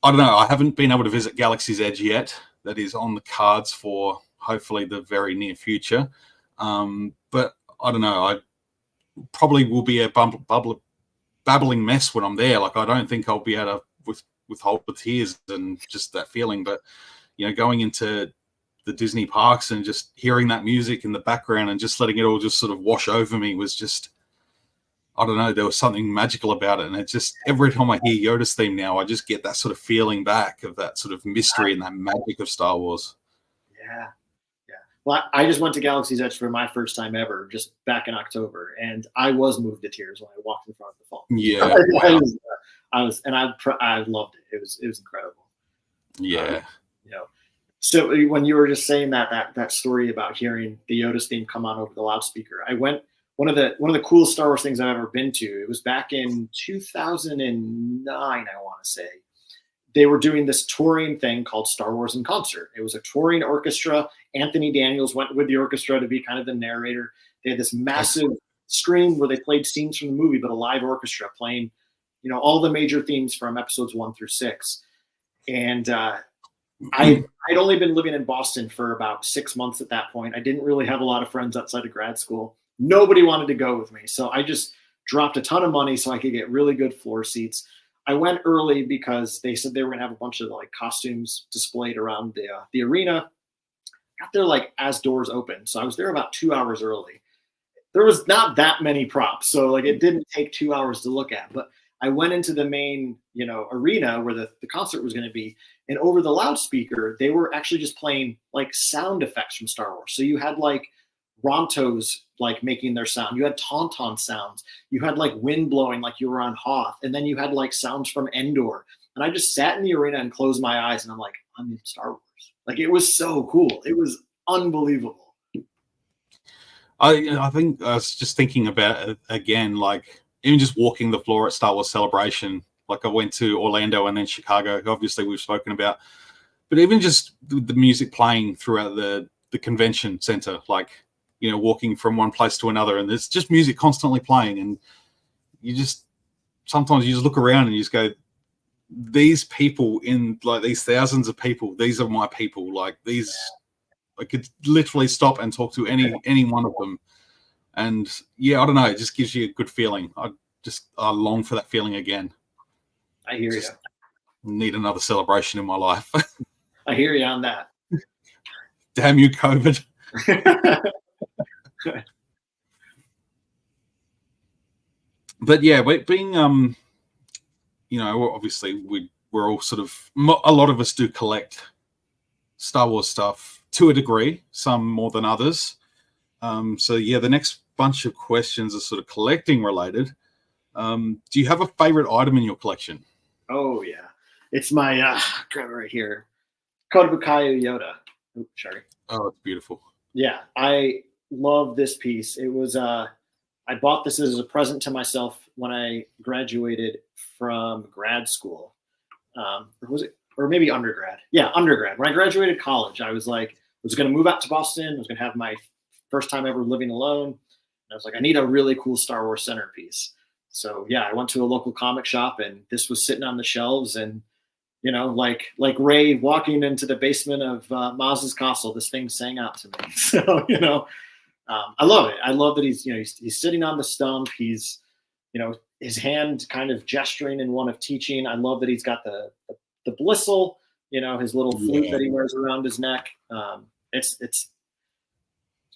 [SPEAKER 1] I don't know. I haven't been able to visit Galaxy's Edge yet. That is on the cards for hopefully the very near future. But I don't know. I probably will be a babbling mess when I'm there. Like I don't think I'll be able to withhold the tears and just that feeling. But going into the Disney parks and just hearing that music in the background and just letting it all just sort of wash over me was just, I don't know, there was something magical about it. And it just, every time I hear Yoda's theme now, I just get that sort of feeling back of that sort of mystery and that magic of Star Wars.
[SPEAKER 2] Yeah. Well, I just went to Galaxy's Edge for my first time ever, just back in October, and I was moved to tears when I walked in front of the fall.
[SPEAKER 1] Yeah.
[SPEAKER 2] I loved it. It was incredible.
[SPEAKER 1] Yeah.
[SPEAKER 2] So when you were just saying that story about hearing the Yoda's theme come on over the loudspeaker, I went one of the coolest Star Wars things I've ever been to. It was back in 2009, I want to say. They were doing this touring thing called Star Wars in Concert. It was a touring orchestra. Anthony Daniels went with the orchestra to be kind of the narrator. They had this massive screen where they played scenes from the movie, but a live orchestra playing, all the major themes from episodes 1 through 6. And I'd only been living in Boston for about 6 months at that point. I didn't really have a lot of friends outside of grad school. Nobody wanted to go with me. So I just dropped a ton of money so I could get really good floor seats. I went early because they said they were going to have a bunch of like costumes displayed around the arena. Got there like as doors open. So I was there about 2 hours early. There was not that many props. So like it didn't take 2 hours to look at, but I went into the main, arena where the concert was going to be. And over the loudspeaker, they were actually just playing like sound effects from Star Wars. So you had like Rontos like making their sound. You had Tauntaun sounds. You had like wind blowing like you were on Hoth. And then you had like sounds from Endor. And I just sat in the arena and closed my eyes and I'm like, I'm in Star Wars. Like it was so cool. It was unbelievable.
[SPEAKER 1] I think I was just thinking about it again, like even just walking the floor at Star Wars Celebration. Like I went to Orlando and then Chicago, obviously we've spoken about, but even just the music playing throughout the convention center, like, walking from one place to another and there's just music constantly playing. And sometimes you just look around and you just go, these people in like these thousands of people, these are my people. Like these I could literally stop and talk to any one of them. And yeah, I don't know, it just gives you a good feeling. I long for that feeling again.
[SPEAKER 2] I hear you.
[SPEAKER 1] Need another celebration in my life.
[SPEAKER 2] I hear you on that.
[SPEAKER 1] Damn you, COVID. But yeah, being obviously we're all sort of, a lot of us do collect Star Wars stuff to a degree, some more than others. So yeah, the next bunch of questions are sort of collecting related. Do you have a favorite item in your collection?
[SPEAKER 2] Oh yeah, it's my grab it right here, Kotobukayu Yoda. Oops, sorry.
[SPEAKER 1] Oh, it's beautiful.
[SPEAKER 2] Yeah, I love this piece. It was I bought this as a present to myself when I graduated from grad school. Or maybe undergrad? Yeah, undergrad. When I graduated college, I was going to move out to Boston. I was going to have my first time ever living alone. And I was like, I need a really cool Star Wars centerpiece. So yeah, I went to a local comic shop, and this was sitting on the shelves. And like Rey walking into the basement of Maz's castle, this thing sang out to me. So I love it. I love that he's sitting on the stump. He's his hand kind of gesturing in one of teaching. I love that he's got the blistle, his little flute that he wears around his neck. It's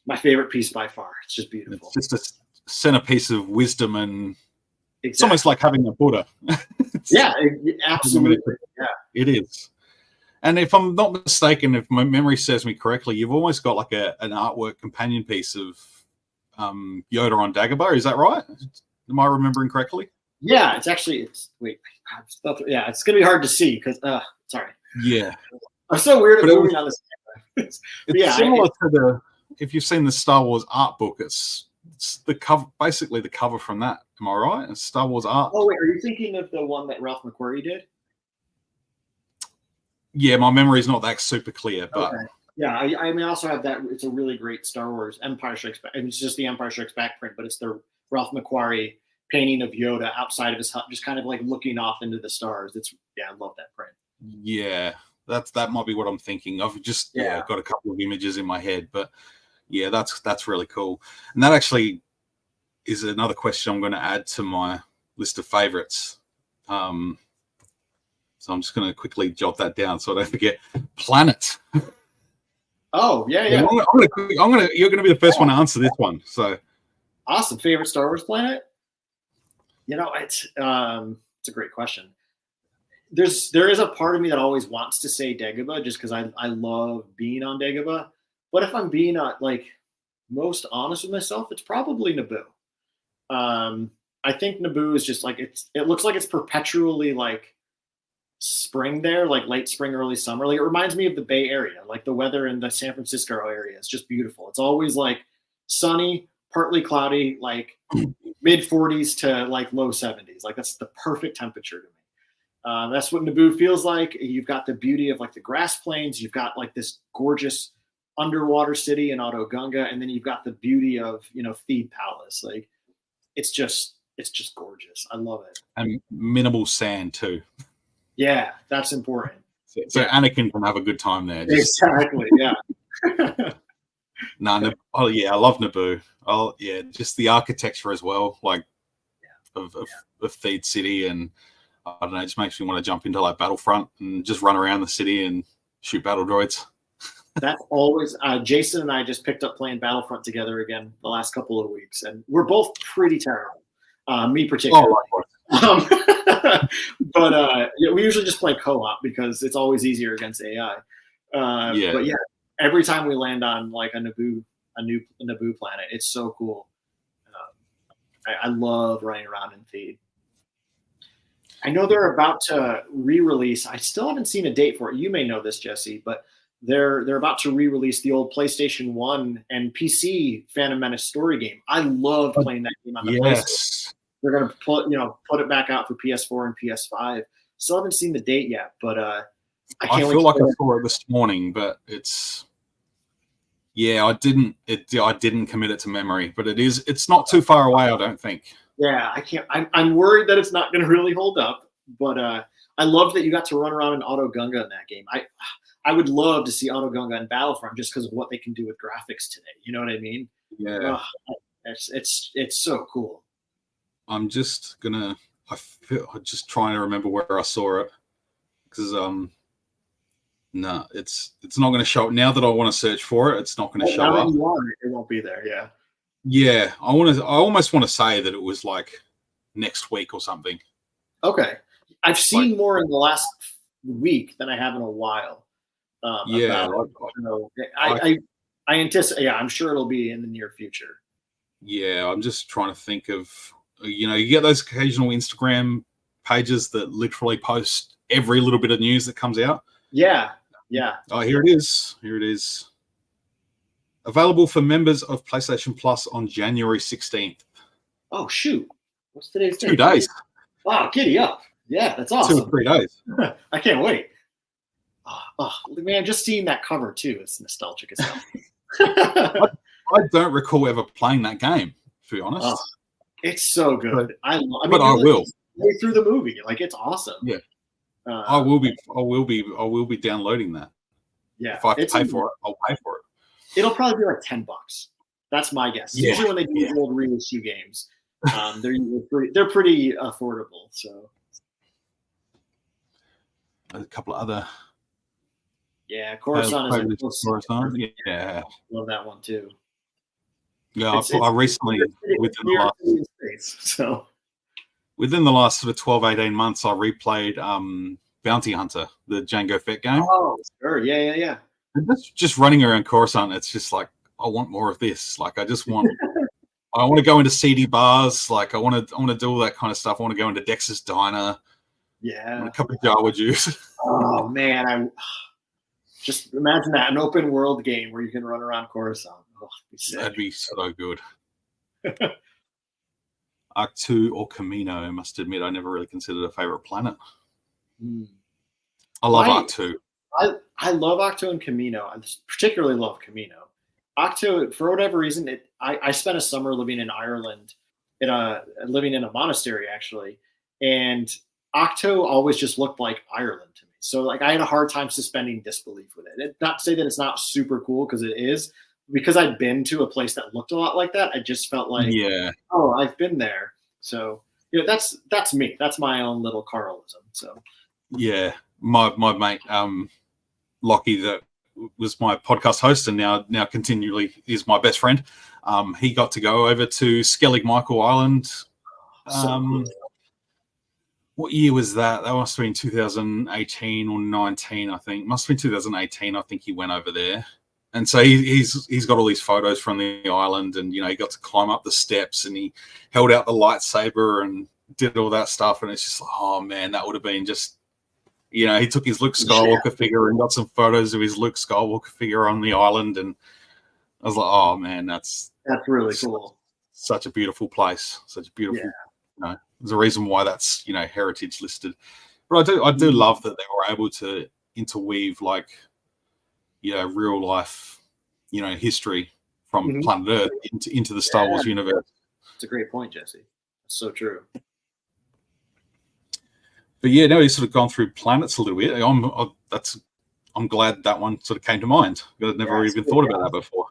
[SPEAKER 2] my favorite piece by far. It's just beautiful.
[SPEAKER 1] It's just a centerpiece of wisdom, and it's almost like having a Buddha.
[SPEAKER 2] Yeah, absolutely. Yeah,
[SPEAKER 1] it is. And if I'm not mistaken, if my memory serves me correctly, you've almost got like an artwork companion piece of Yoda on Dagobah. Is that right? Am I remembering correctly?
[SPEAKER 2] Yeah, it's actually it's going to be hard to see because sorry.
[SPEAKER 1] Yeah,
[SPEAKER 2] I'm so weird at moving on this.
[SPEAKER 1] It's similar to if you've seen the Star Wars art book, it's the cover, basically the cover from that. Am I right? It's Star Wars art.
[SPEAKER 2] Oh wait, are you thinking of the one that Ralph McQuarrie did?
[SPEAKER 1] Yeah, my memory is not that super clear, but
[SPEAKER 2] okay. Yeah, I also have that. It's a really great Star Wars Empire Strikes Back. It's just the Empire Strikes Back print, but it's the Ralph McQuarrie painting of Yoda outside of his hut, just kind of like looking off into the stars. I love that print.
[SPEAKER 1] Yeah, that might be what I'm thinking. I've just got a couple of images in my head, but yeah, that's really cool. And that actually is another question I'm going to add to my list of favorites. So I'm just going to quickly jot that down so I don't forget. Planet.
[SPEAKER 2] Oh yeah.
[SPEAKER 1] You're going to be the first one to answer this one. So
[SPEAKER 2] awesome. Favorite Star Wars planet? It's a great question. There is a part of me that always wants to say Dagobah just because I love being on Dagobah. But if I'm being most honest with myself, it's probably Naboo. I think Naboo is just it looks like it's perpetually spring there, like late spring, early summer. It reminds me of the Bay Area, like the weather in the San Francisco area. It's just beautiful. It's always sunny, partly cloudy, mid 40s to low 70s. That's the perfect temperature to me. That's what Naboo feels like. You've got the beauty of the grass plains. You've got this gorgeous underwater city in Oto Gunga, and then you've got the beauty of Theed Palace. It's just gorgeous. I love it.
[SPEAKER 1] And minimal sand too.
[SPEAKER 2] Yeah, that's important.
[SPEAKER 1] So Anakin can have a good time there.
[SPEAKER 2] Exactly. Yeah.
[SPEAKER 1] I love Naboo. Oh yeah, just the architecture as well, of Theed City, and I don't know, it just makes me want to jump into Battlefront and just run around the city and shoot battle droids.
[SPEAKER 2] That's always Jason and I just picked up playing Battlefront together again the last couple of weeks, and we're both pretty terrible. Me particularly. But we usually just play co-op because it's always easier against AI. But yeah, every time we land on a new Naboo planet, it's so cool. I love running around in Theed. I know they're about to re-release. I still haven't seen a date for it. You may know this, Jesse, but they're about to re-release the old PlayStation 1 and PC Phantom Menace story game. I loved playing that game on the PlayStation. They're going to put it back out for PS4 and PS5. Still haven't seen the date yet, but I
[SPEAKER 1] feel like I saw it this morning, but I didn't commit it to memory, but it's not too far away, I don't think.
[SPEAKER 2] Yeah, I can't. I'm worried that it's not going to really hold up, but I love that you got to run around in Oto Gunga in that game. I would love to see Auto Gunga and Battlefront just because of what they can do with graphics today. You know what I mean?
[SPEAKER 1] Yeah.
[SPEAKER 2] It's so cool.
[SPEAKER 1] I'm just I'm just trying to remember where I saw it, because no, it's not going to show it now that I want to search for it. It's not going to show
[SPEAKER 2] now
[SPEAKER 1] up.
[SPEAKER 2] That you want it, it won't be there. Yeah.
[SPEAKER 1] Yeah, I almost want to say that it was like next week or something.
[SPEAKER 2] Okay, I've seen more in the last week than I have in a while.
[SPEAKER 1] Yeah,
[SPEAKER 2] I anticipate. Yeah, I'm sure it'll be in the near future.
[SPEAKER 1] Yeah, I'm just trying to think of, you get those occasional Instagram pages that literally post every little bit of news that comes out.
[SPEAKER 2] Yeah.
[SPEAKER 1] Oh, here it is. Available for members of PlayStation Plus on January 16th.
[SPEAKER 2] Oh, shoot. What's today's date?
[SPEAKER 1] 2 days.
[SPEAKER 2] Wow, giddy up. Yeah, that's awesome.
[SPEAKER 1] 2 or 3 days.
[SPEAKER 2] I can't wait. Oh, man, just seeing that cover, too, is nostalgic as hell.
[SPEAKER 1] I don't recall ever playing that game, to be honest.
[SPEAKER 2] Oh, it's so good.
[SPEAKER 1] I will.
[SPEAKER 2] Way through the movie. Like, it's awesome.
[SPEAKER 1] Yeah. I will be downloading that.
[SPEAKER 2] Yeah.
[SPEAKER 1] If I have to pay for it, I'll pay for it.
[SPEAKER 2] It'll probably be like $10. That's my guess.
[SPEAKER 1] Yeah.
[SPEAKER 2] Usually when they do old reissue games, they're pretty affordable. So
[SPEAKER 1] a couple of other.
[SPEAKER 2] Yeah, Coruscant is
[SPEAKER 1] Coruscant. Yeah,
[SPEAKER 2] love that one too.
[SPEAKER 1] Yeah, I recently within the last sort of 12, 18 months, I replayed Bounty Hunter, the Jango Fett game.
[SPEAKER 2] Oh, sure, yeah.
[SPEAKER 1] Just running around Coruscant, it's just like, I want more of this. Like, I want to go into seedy bars. Like, I want to do all that kind of stuff. I want to go into Dex's Diner.
[SPEAKER 2] Yeah.
[SPEAKER 1] And a cup of Jawa juice.
[SPEAKER 2] Oh man, just imagine that, an open world game where you can run around Coruscant. Oh,
[SPEAKER 1] that'd be so good. Arc 2 or Camino, I must admit, I never really considered a favorite planet. I love Arc 2.
[SPEAKER 2] I love Octo and Camino. I particularly love Camino. Octo, for whatever reason, I spent a summer living in Ireland, living in a monastery actually, and Octo always just looked like Ireland to me. So like I had a hard time suspending disbelief with it. Not to say that it's not super cool, because it is. Because I'd been to a place that looked a lot like that, I just felt like, oh, I've been there. So that's me. That's my own little Carlism. So
[SPEAKER 1] yeah, my mate Lockie, that was my podcast host and now continually is my best friend. He got to go over to Skellig Michael Island.
[SPEAKER 2] Cool.
[SPEAKER 1] What year was that? That must have been 2018 or 19, I think. Must have been 2018. I think he went over there. And so he's got all these photos from the island, and he got to climb up the steps, and he held out the lightsaber and did all that stuff. And it's just like, oh man, that would have been just, he took his Luke Skywalker figure and got some photos of his Luke Skywalker figure on the island, and I was like, oh man, that's
[SPEAKER 2] really cool.
[SPEAKER 1] Such a beautiful place, such a beautiful. There's a reason why that's heritage listed. But I do love that they were able to interweave like real life history from planet Earth into the Star Wars universe.
[SPEAKER 2] It's a great point, Jesse. It's so true.
[SPEAKER 1] But yeah, now he's sort of gone through planets a little bit. I'm glad that one sort of came to mind. I've never even thought about that before.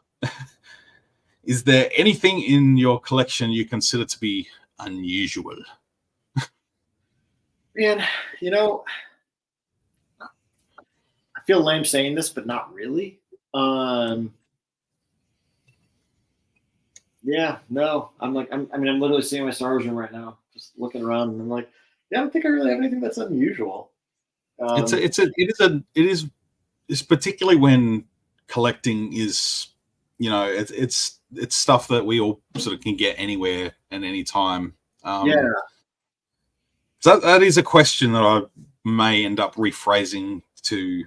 [SPEAKER 1] Is there anything in your collection you consider to be unusual?
[SPEAKER 2] Man, I feel lame saying this, but not really. Yeah, no. I'm literally seeing my Star Wars room right now, just looking around, and I'm like, yeah, I don't think I really have anything that's unusual.
[SPEAKER 1] It is particularly when collecting is, it's stuff that we all sort of can get anywhere and any time. So that is a question that I may end up rephrasing to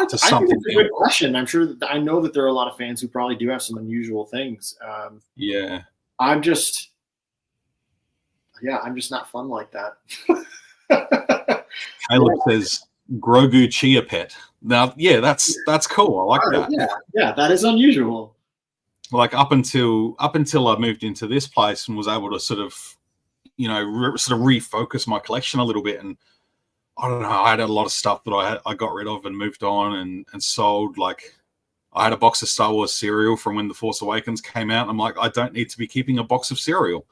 [SPEAKER 1] something.
[SPEAKER 2] I think it's a good question. I know that there are a lot of fans who probably do have some unusual things. I'm just not fun like that.
[SPEAKER 1] Caleb says Grogu Chia Pet. Now, that's cool. I like that.
[SPEAKER 2] Yeah, that is unusual.
[SPEAKER 1] Like up until I moved into this place and was able to sort of refocus my collection a little bit, and I don't know. I had a lot of stuff that I got rid of and moved on and sold. Like, I had a box of Star Wars cereal from when The Force Awakens came out. I'm like, I don't need to be keeping a box of cereal.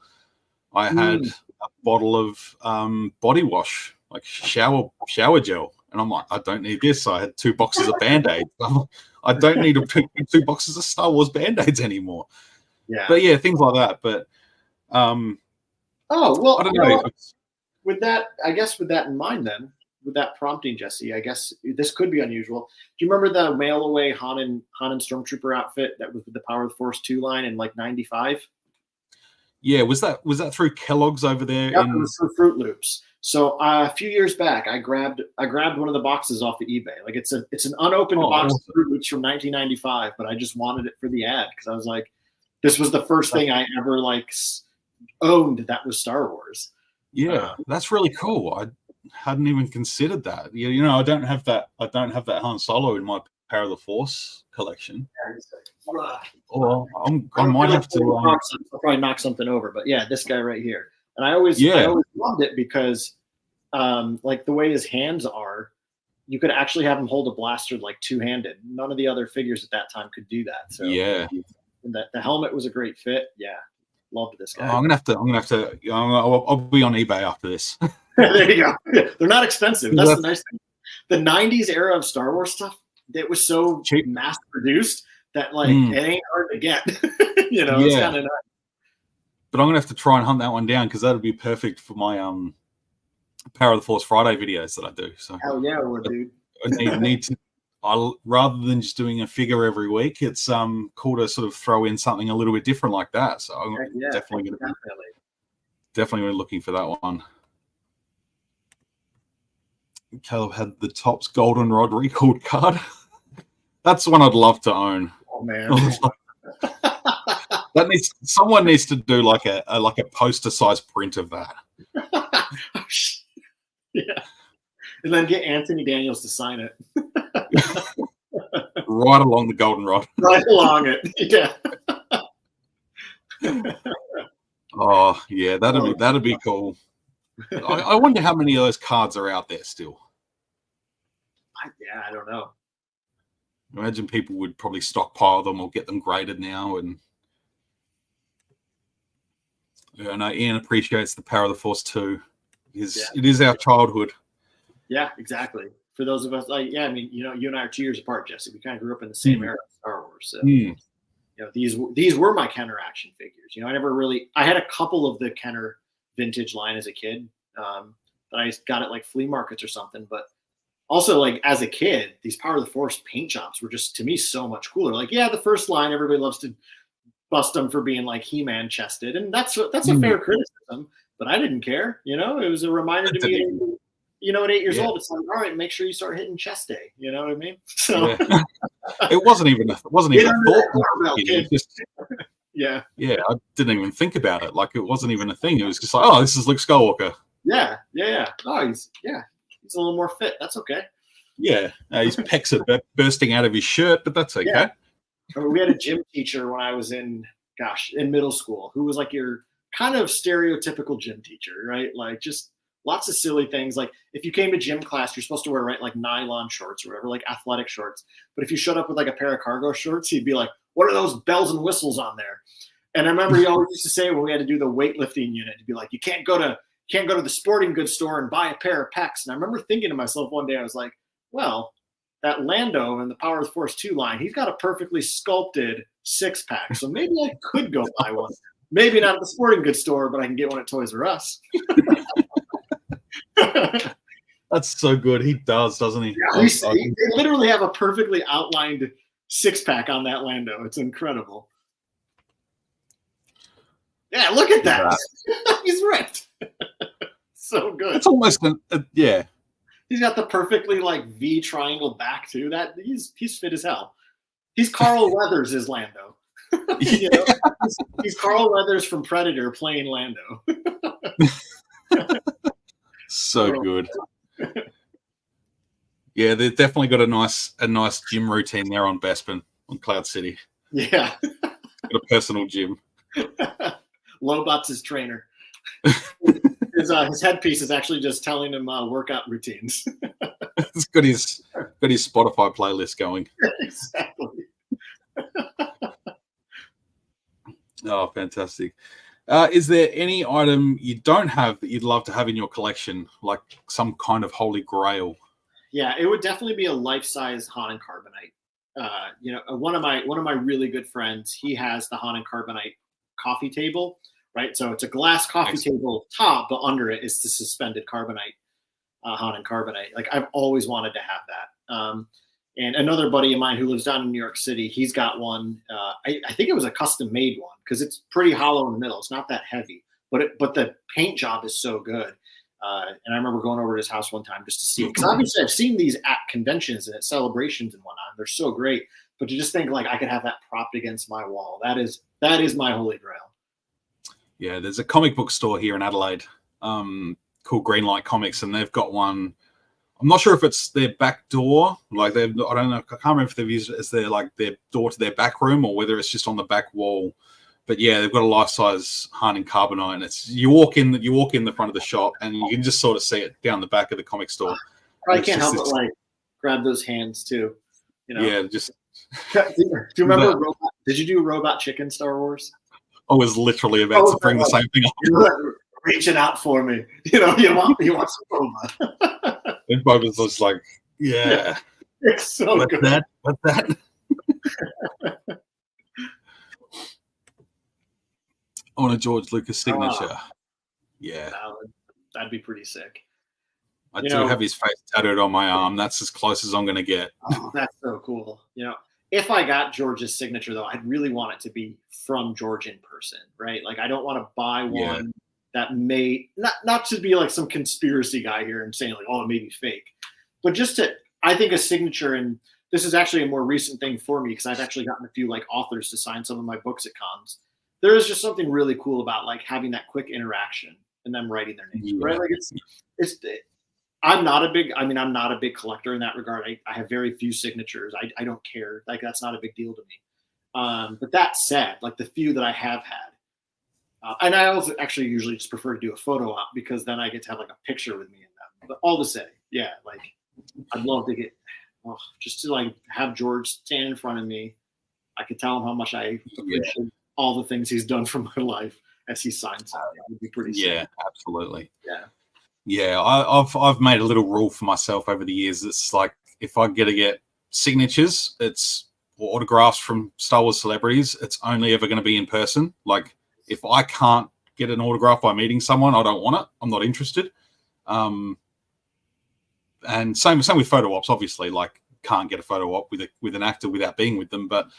[SPEAKER 1] I had a bottle of body wash, like shower gel. And I'm like, I don't need this. I had 2 boxes of Band-Aids. I don't need 2 boxes of Star Wars Band-Aids anymore.
[SPEAKER 2] Yeah.
[SPEAKER 1] But yeah, things like that. But
[SPEAKER 2] oh, well,
[SPEAKER 1] I don't know.
[SPEAKER 2] With that, I guess with that in mind then, with that prompting, Jesse, I guess this could be unusual. Do you remember the mail-away Hanan Stormtrooper outfit that was with the Power of the Force 2 line in like 95?
[SPEAKER 1] Yeah, was that through Kellogg's over there?
[SPEAKER 2] Yep, it was for Fruit Loops. So a few years back, I grabbed one of the boxes off of eBay. Like it's an unopened box of Fruit Loops from 1995, but I just wanted it for the ad because I was like, this was the first thing I ever like owned that was Star Wars.
[SPEAKER 1] Yeah, that's really cool. I hadn't even considered that. You know, I don't have that Han Solo in my Power of the Force collection. Or I might have to.
[SPEAKER 2] I'll probably knock something over, but yeah, this guy right here. And I always loved it because, like the way his hands are, you could actually have him hold a blaster like two-handed. None of the other figures at that time could do that. So
[SPEAKER 1] yeah,
[SPEAKER 2] and the helmet was a great fit. Yeah. Loved this guy.
[SPEAKER 1] I'm gonna have to. I'll be on eBay after this.
[SPEAKER 2] There you go. Yeah, they're not expensive. That's the nice thing. The '90s era of Star Wars stuff, it was so cheap, mass produced that like it ain't hard to get. You know, it's kind of nice.
[SPEAKER 1] But I'm gonna have to try and hunt that one down because that'll be perfect for my Power of the Force Friday videos that I do. So
[SPEAKER 2] hell yeah, dude.
[SPEAKER 1] I need to. Rather than just doing a figure every week, it's cool to sort of throw in something a little bit different like that. So I'm definitely going to be looking for that one. Caleb had the Topps Goldenrod recalled card. That's one I'd love to own.
[SPEAKER 2] Oh man,
[SPEAKER 1] someone needs to do like a poster size print of that.
[SPEAKER 2] Yeah. And then get Anthony Daniels to sign it.
[SPEAKER 1] Right along the goldenrod.
[SPEAKER 2] Right along it. Yeah.
[SPEAKER 1] Oh, yeah, that'd be cool. I wonder how many of those cards are out there still.
[SPEAKER 2] I don't know.
[SPEAKER 1] Imagine people would probably stockpile them or get them graded now. And I know Ian appreciates the Power of the Force too. It is our childhood.
[SPEAKER 2] Yeah, exactly. For those of us, I mean, you know, you and I are 2 years apart, Jesse. We kind of grew up in the same era of Star Wars. So, you know, these were my Kenner action figures. You know, I had a couple of the Kenner vintage line as a kid that I got at like flea markets or something. But also, like as a kid, these Power of the Force paint jobs were just to me so much cooler. Like, yeah, the first line, everybody loves to bust them for being like He-Man chested, and that's a fair criticism. But I didn't care. You know, it was a reminder to me. You know, at 8 years old, it's like, all right, make sure you start hitting chest day. You know what I mean? So
[SPEAKER 1] it wasn't even a thought.
[SPEAKER 2] Yeah,
[SPEAKER 1] I didn't even think about it. Like it wasn't even a thing. It was just like, oh, this is Luke Skywalker.
[SPEAKER 2] Yeah. Oh, he's a little more fit. That's okay.
[SPEAKER 1] Yeah, his pecs are bursting out of his shirt, but that's okay.
[SPEAKER 2] Yeah. We had a gym teacher when I was in middle school who was like your kind of stereotypical gym teacher, right? Like just lots of silly things. Like if you came to gym class, you're supposed to wear like nylon shorts or whatever, like athletic shorts. But if you showed up with like a pair of cargo shorts, he'd be like, what are those bells and whistles on there? And I remember he always used to say when we had to do the weightlifting unit, he'd be like, you can't go to the sporting goods store and buy a pair of pecs. And I remember thinking to myself one day, I was like, well, that Lando in the Power of the Force 2 line, he's got a perfectly sculpted 6-pack. So maybe I could go buy one. Maybe not at the sporting goods store, but I can get one at Toys R Us.
[SPEAKER 1] That's so good. He does, doesn't he?
[SPEAKER 2] Yeah, they literally have a perfectly outlined 6-pack on that Lando. It's incredible. Yeah, look at that. He's ripped. So good.
[SPEAKER 1] It's almost yeah.
[SPEAKER 2] He's got the perfectly like V triangle back too. That he's fit as hell. He's Carl Weathers as Lando. You know? He's Carl Weathers from Predator playing Lando.
[SPEAKER 1] So good. Yeah, they've definitely got a nice gym routine there on Bespin, on Cloud City.
[SPEAKER 2] Yeah.
[SPEAKER 1] Got a personal gym.
[SPEAKER 2] Lobot's his trainer. his headpiece is actually just telling him workout routines.
[SPEAKER 1] It's got his Spotify playlist going.
[SPEAKER 2] Exactly.
[SPEAKER 1] Oh, fantastic. Is there any item you don't have that you'd love to have in your collection, like some kind of holy grail?
[SPEAKER 2] Yeah, it would definitely be a life-size Han and Carbonite. One of my really good friends, he has the Han and Carbonite coffee table, right? So it's a glass coffee table top, but under it is the suspended Carbonite, Han and Carbonite. Like, I've always wanted to have that. And another buddy of mine who lives down in New York City, he's got one. I think it was a custom made one because it's pretty hollow in the middle. It's not that heavy, but the paint job is so good. And I remember going over to his house one time just to see it, because obviously I've seen these at conventions and at celebrations and whatnot. They're so great, but to just think like I could have that propped against my wall, that is my holy grail. Yeah,
[SPEAKER 1] there's a comic book store here in Adelaide called Greenlight Comics, and they've got one. I'm not sure if it's their back door, like I don't know. I can't remember if they've used it as their door to their back room, or whether it's just on the back wall. But yeah, they've got a life-size Han and Carbonite, and it's you walk in the front of the shop, and you can just sort of see it down the back of the comic store.
[SPEAKER 2] I can't help but grab those hands too.
[SPEAKER 1] Yeah, just.
[SPEAKER 2] Do you remember Robot? Did you do Robot Chicken Star Wars?
[SPEAKER 1] I was literally about to bring the same thing up.
[SPEAKER 2] You're reaching out for me. You want some Robot.
[SPEAKER 1] And Bob was just like, yeah.
[SPEAKER 2] It's so good.
[SPEAKER 1] What's that? On a George Lucas signature. Yeah.
[SPEAKER 2] That'd be pretty sick.
[SPEAKER 1] I do have his face tattooed on my arm. That's as close as I'm going to get.
[SPEAKER 2] Oh, that's so cool. If I got George's signature, though, I'd really want it to be from George in person, right? Like, I don't want to buy one that may not to be like some conspiracy guy here and saying like, oh, it may be fake, but just I think a signature, and this is actually a more recent thing for me because I've actually gotten a few like authors to sign some of my books at cons. There is just something really cool about like having that quick interaction and them writing their names, right? Like I'm not a big collector in that regard. I have very few signatures. I don't care. Like, that's not a big deal to me. But that said, like the few that I have had, and I also actually usually just prefer to do a photo op because then I get to have like a picture with me in them. But all to say, yeah, like I'd love to just to like have George stand in front of me. I could tell him how much I appreciate all the things he's done for my life as he signs something. It would be pretty sick.
[SPEAKER 1] Yeah, absolutely.
[SPEAKER 2] Yeah.
[SPEAKER 1] Yeah, I've made a little rule for myself over the years. It's like if I get signatures, or autographs from Star Wars celebrities, it's only ever going to be in person. Like, if I can't get an autograph by meeting someone, I don't want it. I'm not interested. And same with photo ops. Obviously, like, can't get a photo op with an actor without being with them. But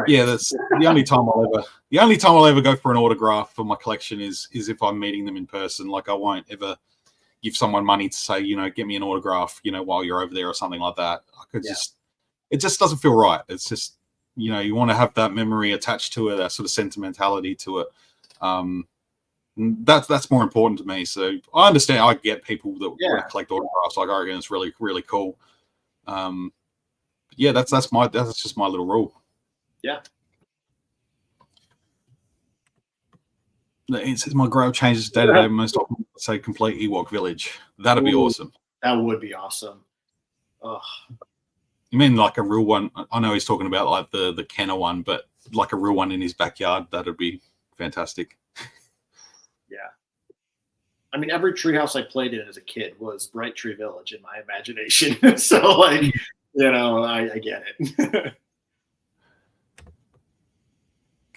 [SPEAKER 1] yeah, that's the only time I'll ever go for an autograph for my collection is if I'm meeting them in person. Like, I won't ever give someone money to say, get me an autograph, while you're over there or something like that. It just doesn't feel right. It's just, you want to have that memory attached to it, that sort of sentimentality to it. That's more important to me. So I understand. I get people that want to collect autographs. Like, I reckon it's really, really cool. That's just my little rule.
[SPEAKER 2] Yeah.
[SPEAKER 1] It says my grail changes day to day. Most often, say complete Ewok village. That'd be awesome.
[SPEAKER 2] That would be awesome. Oh.
[SPEAKER 1] You mean like a real one? I know he's talking about like the Kanan one, but like a real one in his backyard. That'd be fantastic.
[SPEAKER 2] Yeah. I mean, every treehouse I played in as a kid was Bright Tree Village in my imagination. So, like, I get it.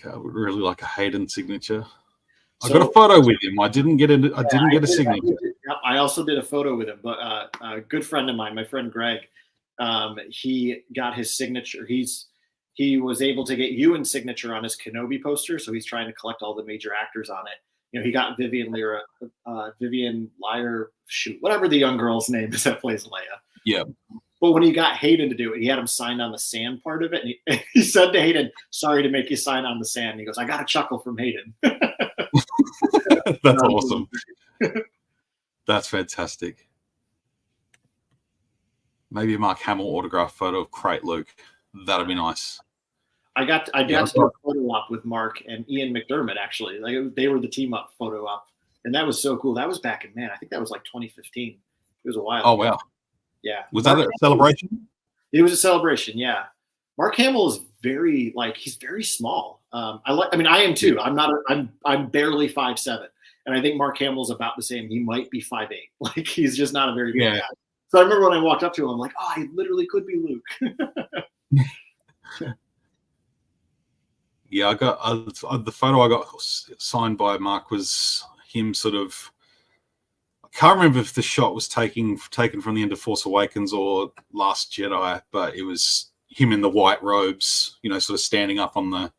[SPEAKER 1] I would really like a Hayden signature. I got a photo with him. I didn't get a signature.
[SPEAKER 2] I also did a photo with him, but a good friend of mine, my friend Greg, he got his signature. He was able to get Ewan's signature on his Kenobi poster, so he's trying to collect all the major actors on it. He got Vivian Lyre, whatever the young girl's name is that plays Leia.
[SPEAKER 1] Yeah.
[SPEAKER 2] But when he got Hayden to do it, he had him sign on the sand part of it. And he said to Hayden, "Sorry to make you sign on the sand." And he goes, "I got a chuckle from Hayden."
[SPEAKER 1] That's awesome. That's fantastic. Maybe a Mark Hamill autograph photo of Crate Luke. That'd be nice.
[SPEAKER 2] I got to do a photo op with Mark and Ian McDermott, actually. Like, they were the team up photo op And that was so cool. That was back in, man, I think that was like 2015. It was a while
[SPEAKER 1] Oh,
[SPEAKER 2] ago.
[SPEAKER 1] wow.
[SPEAKER 2] Yeah.
[SPEAKER 1] Was that a celebration?
[SPEAKER 2] It was a celebration, yeah. Mark Hamill is very, like, he's very small. I mean, I am too. I'm barely 5'7", and I think Mark Hamill's about the same. He might be 5'8". Like, he's just not a very big guy. So I remember when I walked up to him, I'm like, oh, he literally could be Luke.
[SPEAKER 1] Yeah, I got the photo I got signed by Mark was him sort of. I can't remember if the shot was taken from the end of Force Awakens or Last Jedi, but it was him in the white robes, you know, sort of standing up on the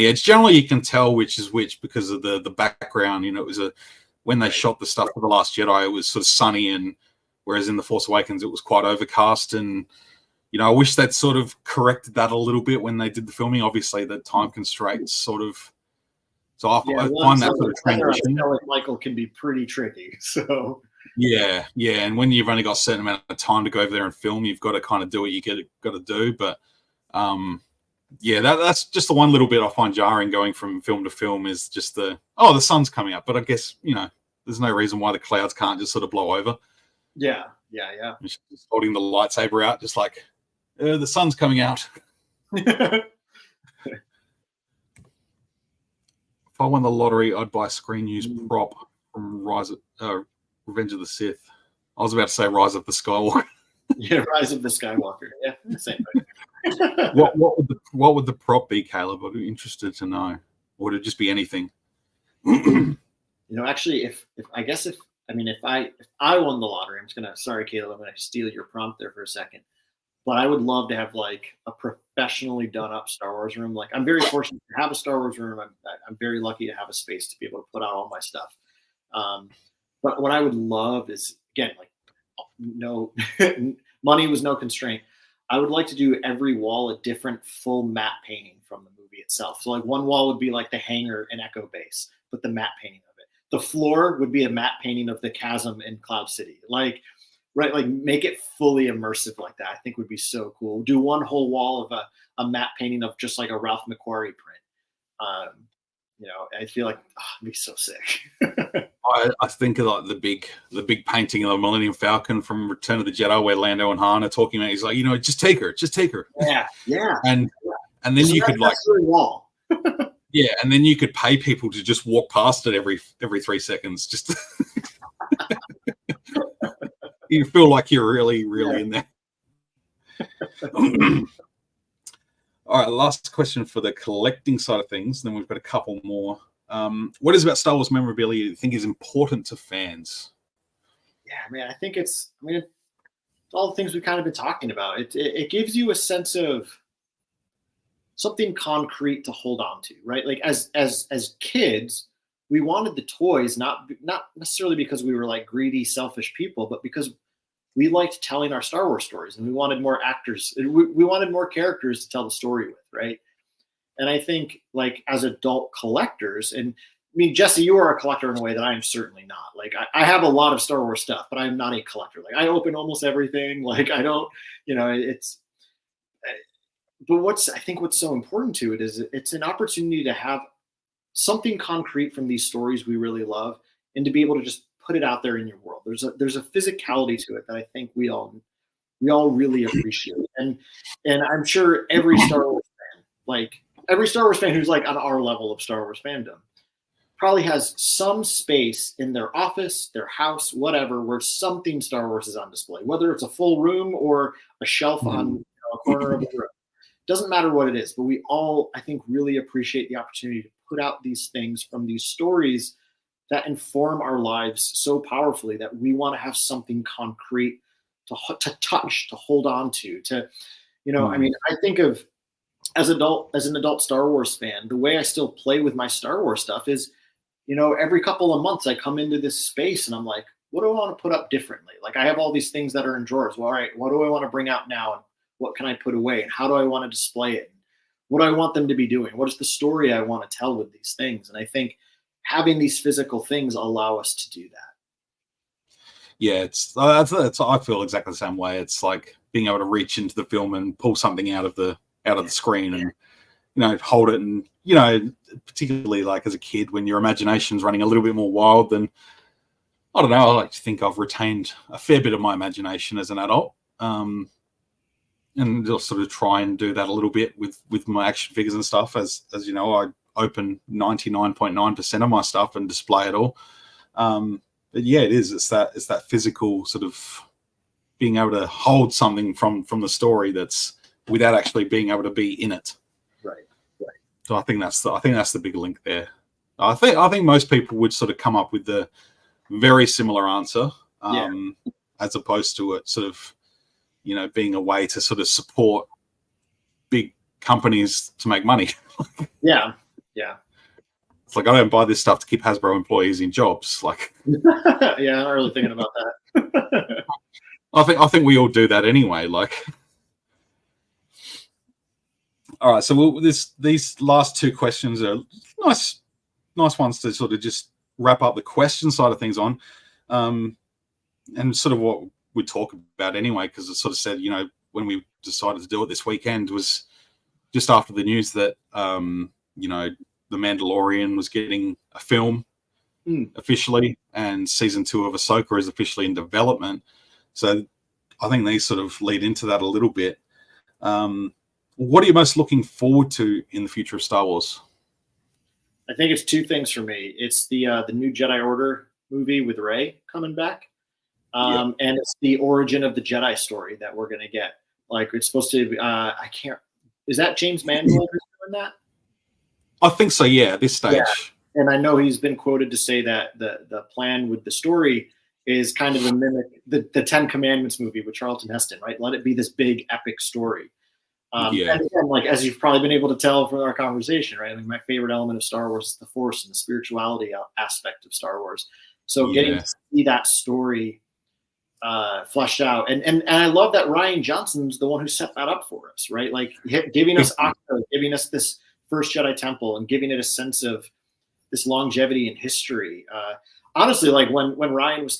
[SPEAKER 1] edge. Generally, you can tell which is which because of the background. You know, it was when they shot the stuff for the Last Jedi, it was sort of sunny, and whereas in the Force Awakens, it was quite overcast. And you know, I wish they'd sort of corrected that a little bit when they did the filming. Obviously, the time constraints sort of. So I find that sort of transition.
[SPEAKER 2] Like Michael can be pretty tricky. So
[SPEAKER 1] yeah, and when you've only got a certain amount of time to go over there and film, you've got to kind of do what you got to do. But yeah, that's just the one little bit I find jarring going from film to film is just the sun's coming up. But I guess, you know, there's no reason why the clouds can't just sort of blow over.
[SPEAKER 2] Yeah.
[SPEAKER 1] Just holding the lightsaber out, just like the sun's coming out. If I won the lottery, I'd buy a screen use prop from Revenge of the Sith. I was about to say Rise of the Skywalker.
[SPEAKER 2] Yeah, Rise of the Skywalker. Yeah, same thing.
[SPEAKER 1] What would the prop be, Caleb? I'd be interested to know. Or would it just be anything?
[SPEAKER 2] You know, actually, if I won the lottery, sorry, Caleb, I'm gonna steal your prompt there for a second. But I would love to have like a professionally done up Star Wars room. Like, I'm very fortunate to have a Star Wars room. I'm very lucky to have a space to be able to put out all my stuff. But what I would love is, again, like, no money was no constraint. I would like to do every wall a different full matte painting from the movie itself. So like one wall would be like the hangar and Echo Base, but the matte painting of it. The floor would be a matte painting of the chasm in Cloud City. Like, right, like make it fully immersive like that. I think would be so cool. Do one whole wall of a matte painting of just like a Ralph McQuarrie print. You know, I feel like it'd be so sick.
[SPEAKER 1] I think of like the big painting of the Millennium Falcon from Return of the Jedi where Lando and Han are talking about. He's like, you know, just take her.
[SPEAKER 2] Yeah.
[SPEAKER 1] And then you could like
[SPEAKER 2] wall.
[SPEAKER 1] Yeah, and then you could pay people to just walk past it every 3 seconds. Just you feel like you're really in there. All right, last question for the collecting side of things. Then we've got a couple more. What is about Star Wars memorabilia you think is important to fans?
[SPEAKER 2] Yeah, man, I think it's all the things we've kind of been talking about. It gives you a sense of something concrete to hold on to, right? Like as kids, we wanted the toys, not necessarily because we were like greedy, selfish people, but because we liked telling our Star Wars stories and we wanted more actors. We wanted more characters to tell the story with, right? And I think like as adult collectors, and I mean, Jesse, you are a collector in a way that I am certainly not. Like I have a lot of Star Wars stuff, but I'm not a collector. Like I open almost everything. Like I don't, you know, but I think what's so important to it is it's an opportunity to have something concrete from these stories we really love and to be able to just put it out there in your world. There's a physicality to it that I think we all really appreciate. And I'm sure every Star Wars fan who's like on our level of Star Wars fandom probably has some space in their office, their house, whatever, where something Star Wars is on display, whether it's a full room or a shelf on a corner of the room. Doesn't matter what it is, but we all, I think, really appreciate the opportunity to put out these things from these stories that inform our lives so powerfully that we want to have something concrete to touch, to hold on to, you know, I mean, I think of as an adult Star Wars fan, the way I still play with my Star Wars stuff is, you know, every couple of months I come into this space and I'm like, what do I want to put up differently? Like I have all these things that are in drawers. Well, all right, what do I want to bring out now? And what can I put away? And how do I want to display it? What do I want them to be doing? What is the story I want to tell with these things? And I think having these physical things allow us to do that.
[SPEAKER 1] Yeah, I feel exactly the same way. It's like being able to reach into the film and pull something out of the screen and, you know, hold it and, you know, particularly like as a kid when your imagination's running a little bit more wild than, I don't know, I like to think I've retained a fair bit of my imagination as an adult. And just sort of try and do that a little bit with my action figures and stuff. As you know, I open 99.9% of my stuff and display it all. But yeah, it is. It's that physical sort of being able to hold something from the story that's without actually being able to be in it.
[SPEAKER 2] Right.
[SPEAKER 1] So I think that's the big link there. I think most people would sort of come up with the very similar answer, as opposed to it sort of, you know, being a way to sort of support big companies to make money.
[SPEAKER 2] Yeah.
[SPEAKER 1] It's like, I don't buy this stuff to keep Hasbro employees in jobs. Like,
[SPEAKER 2] yeah, I'm not really thinking about that.
[SPEAKER 1] I think we all do that anyway. Like, all right. So these last two questions are nice ones to sort of just wrap up the question side of things on, and sort of what we talk about anyway, because it sort of said, you know, when we decided to do it this weekend was just after the news that you know, The Mandalorian was getting a film officially, and season 2 of Ahsoka is officially in development. So I think these sort of lead into that a little bit. What are you most looking forward to in the future of Star Wars?
[SPEAKER 2] I think it's two things for me. It's the new Jedi Order movie with Rey coming back. And it's the origin of the Jedi story that we're going to get. Like, it's supposed to be, is that James Mangold who's doing that?
[SPEAKER 1] I think so, yeah, at this stage.
[SPEAKER 2] Yeah. And I know he's been quoted to say that the plan with the story is kind of to mimic the Ten Commandments movie with Charlton Heston, right? Let it be this big epic story. And again, like, as you've probably been able to tell from our conversation, right? I mean, my favorite element of Star Wars is the Force and the spirituality aspect of Star Wars. So getting to see that story fleshed out, and I love that Rian Johnson's the one who set that up for us, right? Like, giving us Octo, giving us this first Jedi Temple, and giving it a sense of this longevity in history. Honestly, like when Rian was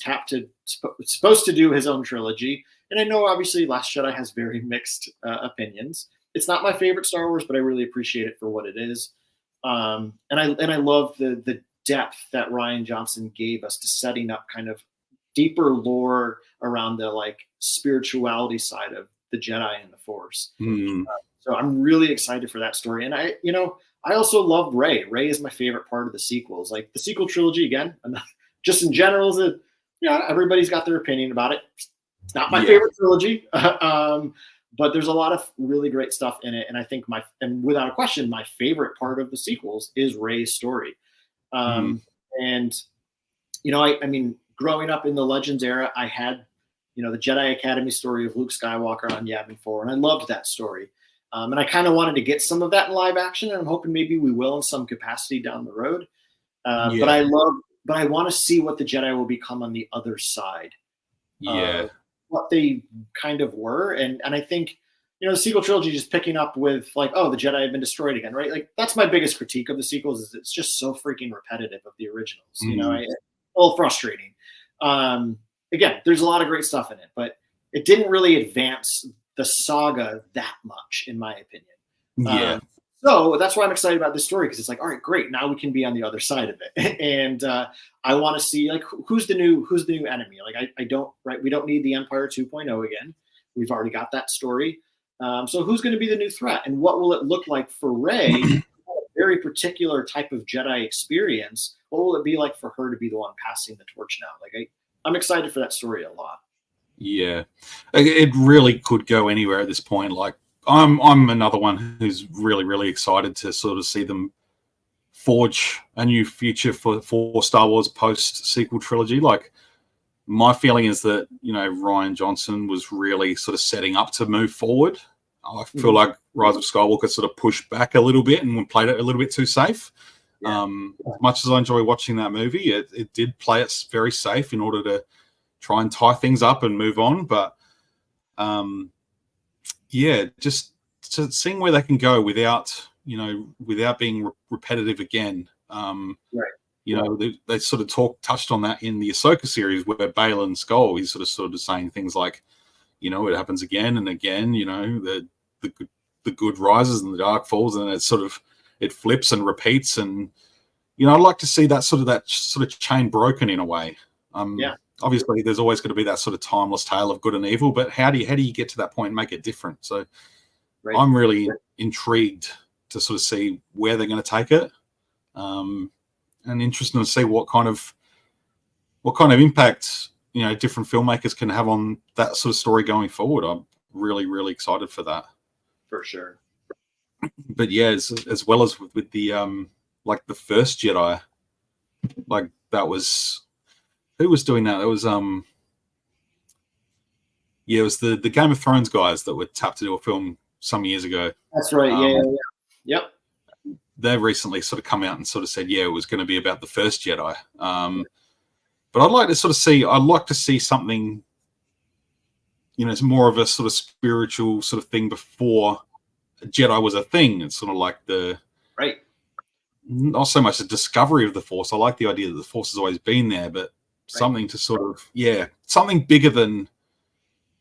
[SPEAKER 2] supposed to do his own trilogy, and I know obviously Last Jedi has very mixed opinions. It's not my favorite Star Wars, but I really appreciate it for what it is. And I love the depth that Rian Johnson gave us to setting up kind of deeper lore around the like spirituality side of the Jedi and the Force. So I'm really excited for that story. And I also love Rey. Rey is my favorite part of the sequels. Like, the sequel trilogy, again, just in general, is everybody's got their opinion about it. It's not my favorite trilogy, but there's a lot of really great stuff in it. And I think and without a question, my favorite part of the sequels is Rey's story. And, you know, I mean, growing up in the Legends era, I had, you know, the Jedi Academy story of Luke Skywalker on Yavin 4, and I loved that story. And I kind of wanted to get some of that in live action, and I'm hoping maybe we will in some capacity down the road. But I want to see what the Jedi will become on the other side. What they kind of were. And I think, you know, the sequel trilogy just picking up with like, oh, the Jedi have been destroyed again, right? Like, that's my biggest critique of the sequels, is it's just so freaking repetitive of the originals. You know, a little frustrating. Again, there's a lot of great stuff in it, but it didn't really advance the saga that much, in my opinion. So that's why I'm excited about this story, because it's like, all right, great, now we can be on the other side of it. And I want to see, like, who's the new enemy. Like, we don't need the Empire 2.0 again. We've already got that story. So who's going to be the new threat, and what will it look like for Rey? A very particular type of Jedi experience. What will it be like for her to be the one passing the torch now? Like, I'm excited for that story a lot. Yeah,
[SPEAKER 1] it really could go anywhere at this point. Like, I'm another one who's really, really excited to sort of see them forge a new future for Star Wars post sequel trilogy. Like, my feeling is that, you know, Rian Johnson was really sort of setting up to move forward. I feel like Rise of Skywalker sort of pushed back a little bit and played it a little bit too safe. As much as I enjoy watching that movie, it did play it very safe in order to try and tie things up and move on. But just seeing where they can go without being repetitive again. You know, they sort of touched on that in the Ahsoka series, where Baylan Skoll is sort of saying things like, you know, it happens again and again. You know, the good rises and the dark falls, and it's sort of it flips and repeats, and I'd like to see that sort of chain broken in a way. Obviously, there's always going to be that sort of timeless tale of good and evil, but how do you get to that point and make it different? So I'm really intrigued to sort of see where they're going to take it, and interested to see what kind of impact different filmmakers can have on that sort of story going forward. I'm really, really excited for that.
[SPEAKER 2] For sure.
[SPEAKER 1] But yeah, as well as with the like the first Jedi, like that was, who was doing that? It was it was the Game of Thrones guys that were tapped to do a film some years ago.
[SPEAKER 2] That's right. Yep.
[SPEAKER 1] They've recently sort of come out and sort of said, it was going to be about the first Jedi. But I'd like to see something, it's more of a sort of spiritual sort of thing before Jedi was a thing. It's sort of like not so much the discovery of the Force. I like the idea that the Force has always been there, but something to sort of, something bigger than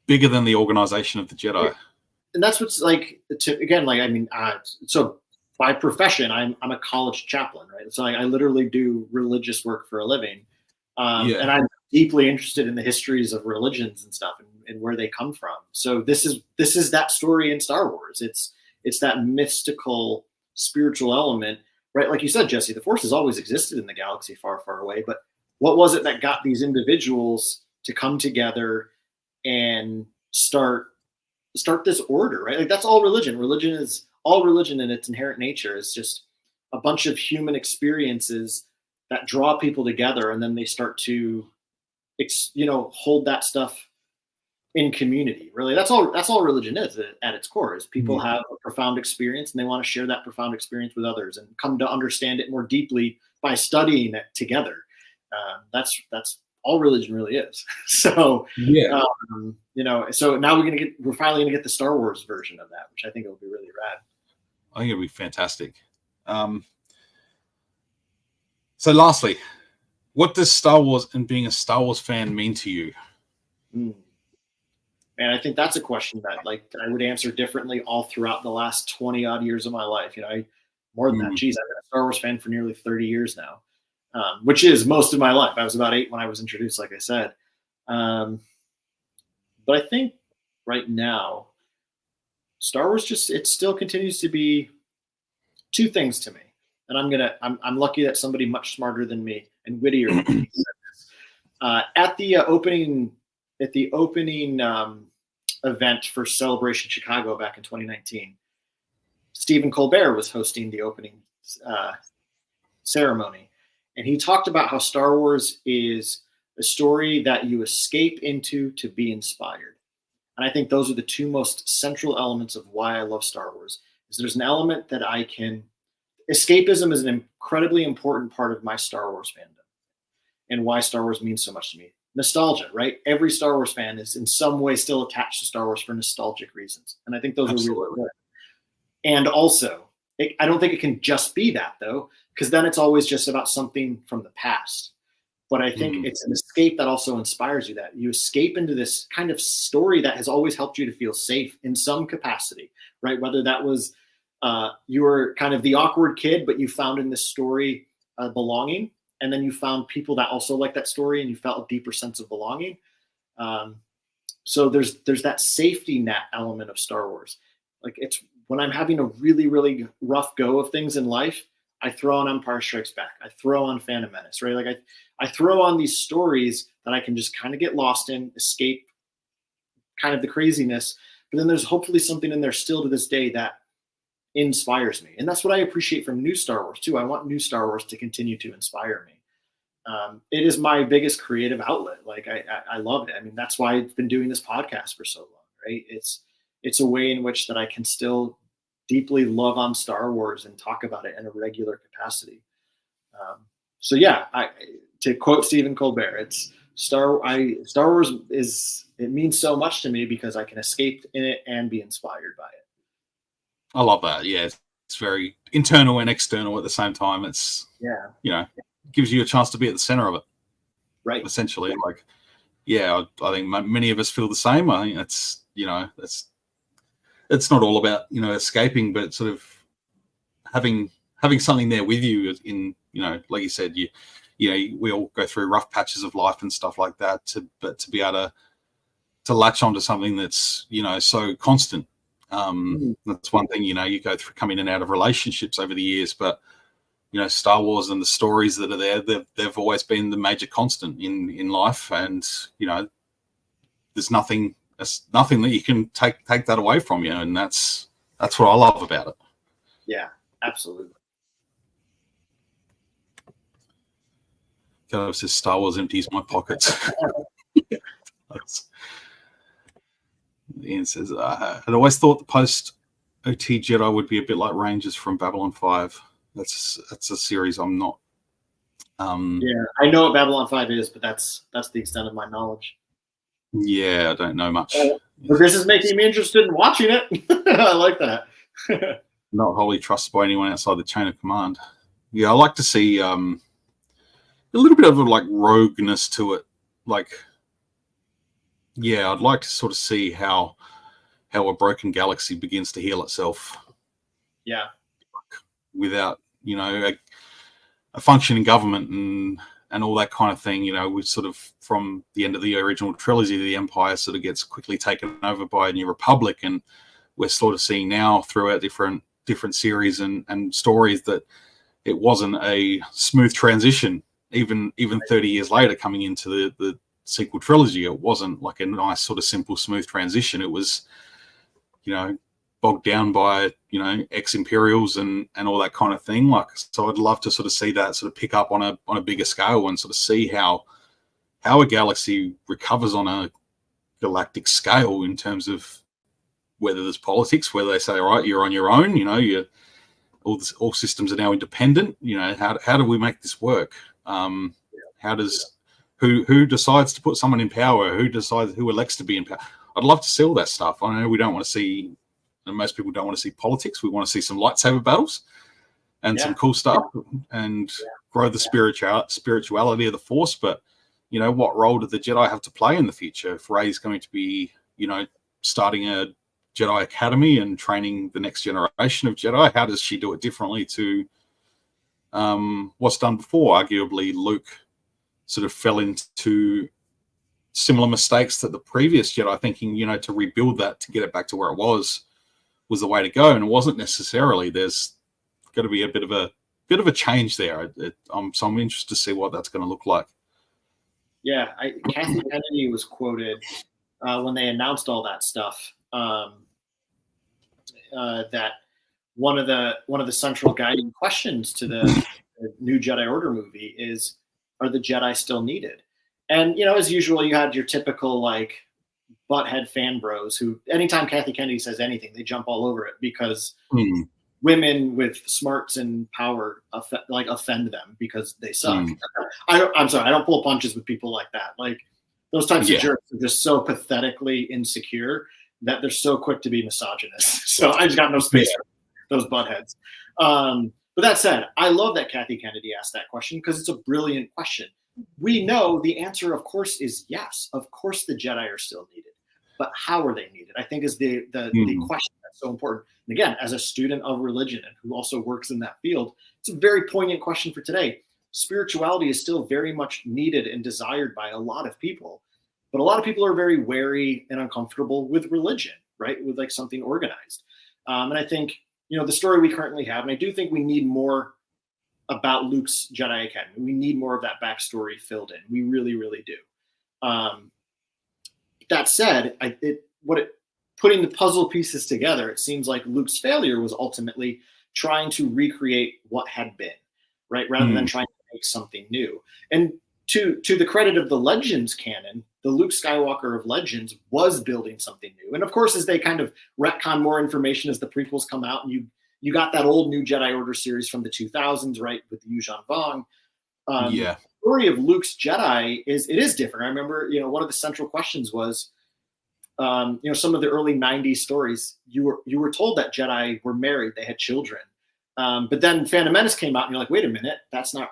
[SPEAKER 1] the organization of the Jedi.
[SPEAKER 2] And that's what's like, so by profession, I'm a college chaplain, right? So I literally do religious work for a living. And I'm deeply interested in the histories of religions and stuff and where they come from. So this is that story in Star Wars. It's that mystical, spiritual element, right? Like you said, Jesse, the Force has always existed in the galaxy far, far away. But what was it that got these individuals to come together and start this order, right? Like that's all religion. All religion in its inherent nature is just a bunch of human experiences that draw people together, and then they start to, hold that stuff in community. Really, that's all religion is at its core. Is people have a profound experience and they want to share that profound experience with others and come to understand it more deeply by studying it together. That's all religion really is. So so now we're finally gonna get the Star Wars version of that, which I think will be really rad.
[SPEAKER 1] I think it'll be fantastic. So lastly, what does Star Wars and being a Star Wars fan mean to you?
[SPEAKER 2] And I think that's a question that I would answer differently all throughout the last 20 odd years of my life. More than that, I've been a Star Wars fan for nearly 30 years now, which is most of my life. I was about 8 when I was introduced, like I said. But I think right now, Star Wars it still continues to be two things to me. And I'm lucky that somebody much smarter than me and wittier than me said this. At the opening event for Celebration Chicago back in 2019, Stephen Colbert was hosting the opening ceremony, and he talked about how Star Wars is a story that you escape into to be inspired. And I think those are the two most central elements of why I love Star Wars. Is there's an element that escapism is an incredibly important part of my Star Wars fandom and why Star Wars means so much to me. Nostalgia, right? Every Star Wars fan is in some way still attached to Star Wars for nostalgic reasons. And I think those are really good. And also, I don't think it can just be that, though, because then it's always just about something from the past. But I think it's an escape that also inspires you, that you escape into this kind of story that has always helped you to feel safe in some capacity, right? Whether that was you were kind of the awkward kid, but you found in this story belonging. And then you found people that also like that story and you felt a deeper sense of belonging. So there's that safety net element of Star Wars. Like it's when I'm having a really, really rough go of things in life, I throw on Empire Strikes Back. I throw on Phantom Menace, right? Like I throw on these stories that I can just kind of get lost in, escape kind of the craziness. But then there's hopefully something in there still to this day that inspires me. And that's what I appreciate from new Star Wars too. I want new Star Wars to continue to inspire me. It is my biggest creative outlet. Like I love it. I mean, that's why I've been doing this podcast for so long, right? It's a way in which that I can still deeply love on Star Wars and talk about it in a regular capacity. So yeah, to quote Stephen Colbert, Star Wars it means so much to me because I can escape in it and be inspired by it.
[SPEAKER 1] I love that. Yeah, it's very internal and external at the same time. It's gives you a chance to be at the center of it,
[SPEAKER 2] right?
[SPEAKER 1] Essentially, like I think many of us feel the same. I think that's it's not all about escaping, but sort of having having something there with you in, like you said, we all go through rough patches of life and stuff like that, but to be able to latch onto something that's, so constant. That's one thing, you go through, come in and out of relationships over the years, but Star Wars and the stories that are there, they've always been the major constant in life. And, there's nothing that you can take that away from you. And that's what I love about it.
[SPEAKER 2] Yeah, absolutely.
[SPEAKER 1] It says Star Wars empties my pockets. Ian says, I'd always thought the post-OT Jedi would be a bit like Rangers from Babylon 5. That's a series I'm not.
[SPEAKER 2] Yeah, I know what Babylon 5 is, but that's the extent of my knowledge.
[SPEAKER 1] Yeah, I don't know much.
[SPEAKER 2] But this is making me interested in watching it. I like that.
[SPEAKER 1] Not wholly trusted by anyone outside the chain of command. Yeah, I like to see a little bit of a rogueness to it. I'd like to sort of see how a broken galaxy begins to heal itself.
[SPEAKER 2] Yeah.
[SPEAKER 1] Without, a functioning government and all that kind of thing. We sort of, from the end of the original trilogy, the Empire sort of gets quickly taken over by a new republic, and we're sort of seeing now throughout different series and stories that it wasn't a smooth transition. Even 30 years later, coming into the sequel trilogy, it wasn't like a nice sort of simple smooth transition. It was, bogged down by ex-Imperials and all that kind of thing. So I'd love to sort of see that sort of pick up on a bigger scale and sort of see how a galaxy recovers on a galactic scale in terms of whether there's politics, whether they say, all right, you're on your own, all systems are now independent. How do we make this work? How does who decides to put someone in power? Who decides who elects to be in power? I'd love to see all that stuff. I know we don't want to see, and most people don't want to see politics. We want to see some lightsaber battles and some cool stuff and grow the spirituality of the Force. But, what role do the Jedi have to play in the future? If Rey's going to be, starting a Jedi Academy and training the next generation of Jedi, how does she do it differently to what's done before? Arguably, Luke sort of fell into similar mistakes that the previous Jedi, thinking, to rebuild that, to get it back to where it was the way to go. And it wasn't necessarily. There's got to be a bit of a change there. So I'm interested to see what that's going to look like.
[SPEAKER 2] Yeah, Kathy Kennedy was quoted when they announced all that stuff, that one of the central guiding questions to the new Jedi Order movie is, are the Jedi still needed? And, as usual, you had your typical butthead fan bros who, anytime Kathy Kennedy says anything, they jump all over it because women with smarts and power offend them because they suck. I'm sorry, I don't pull punches with people like that. Those types of jerks are just so pathetically insecure that they're so quick to be misogynist. So I just got no space for those buttheads. But that said, I love that Kathy Kennedy asked that question because it's a brilliant question. We know the answer, of course, is yes. Of course, the Jedi are still needed. But how are they needed? I think is the question that's so important. And again, as a student of religion and who also works in that field, it's a very poignant question for today. Spirituality is still very much needed and desired by a lot of people. But a lot of people are very wary and uncomfortable with religion, right? With something organized. And I think, the story we currently have, and I do think we need more about Luke's Jedi Academy. We need more of that backstory filled in. We really, really do. That said, putting the puzzle pieces together, it seems like Luke's failure was ultimately trying to recreate what had been, right? Rather than trying to make something new. And to the credit of the Legends canon, the Luke Skywalker of Legends was building something new. And of course, as they kind of retcon more information as the prequels come out, and you got that old New Jedi Order series from the 2000s, right, with Yuuzhan Vong. The story of Luke's Jedi is different. I remember, one of the central questions was, some of the early 90s stories, you were told that Jedi were married, they had children. But then Phantom Menace came out and you're like, wait a minute, that's not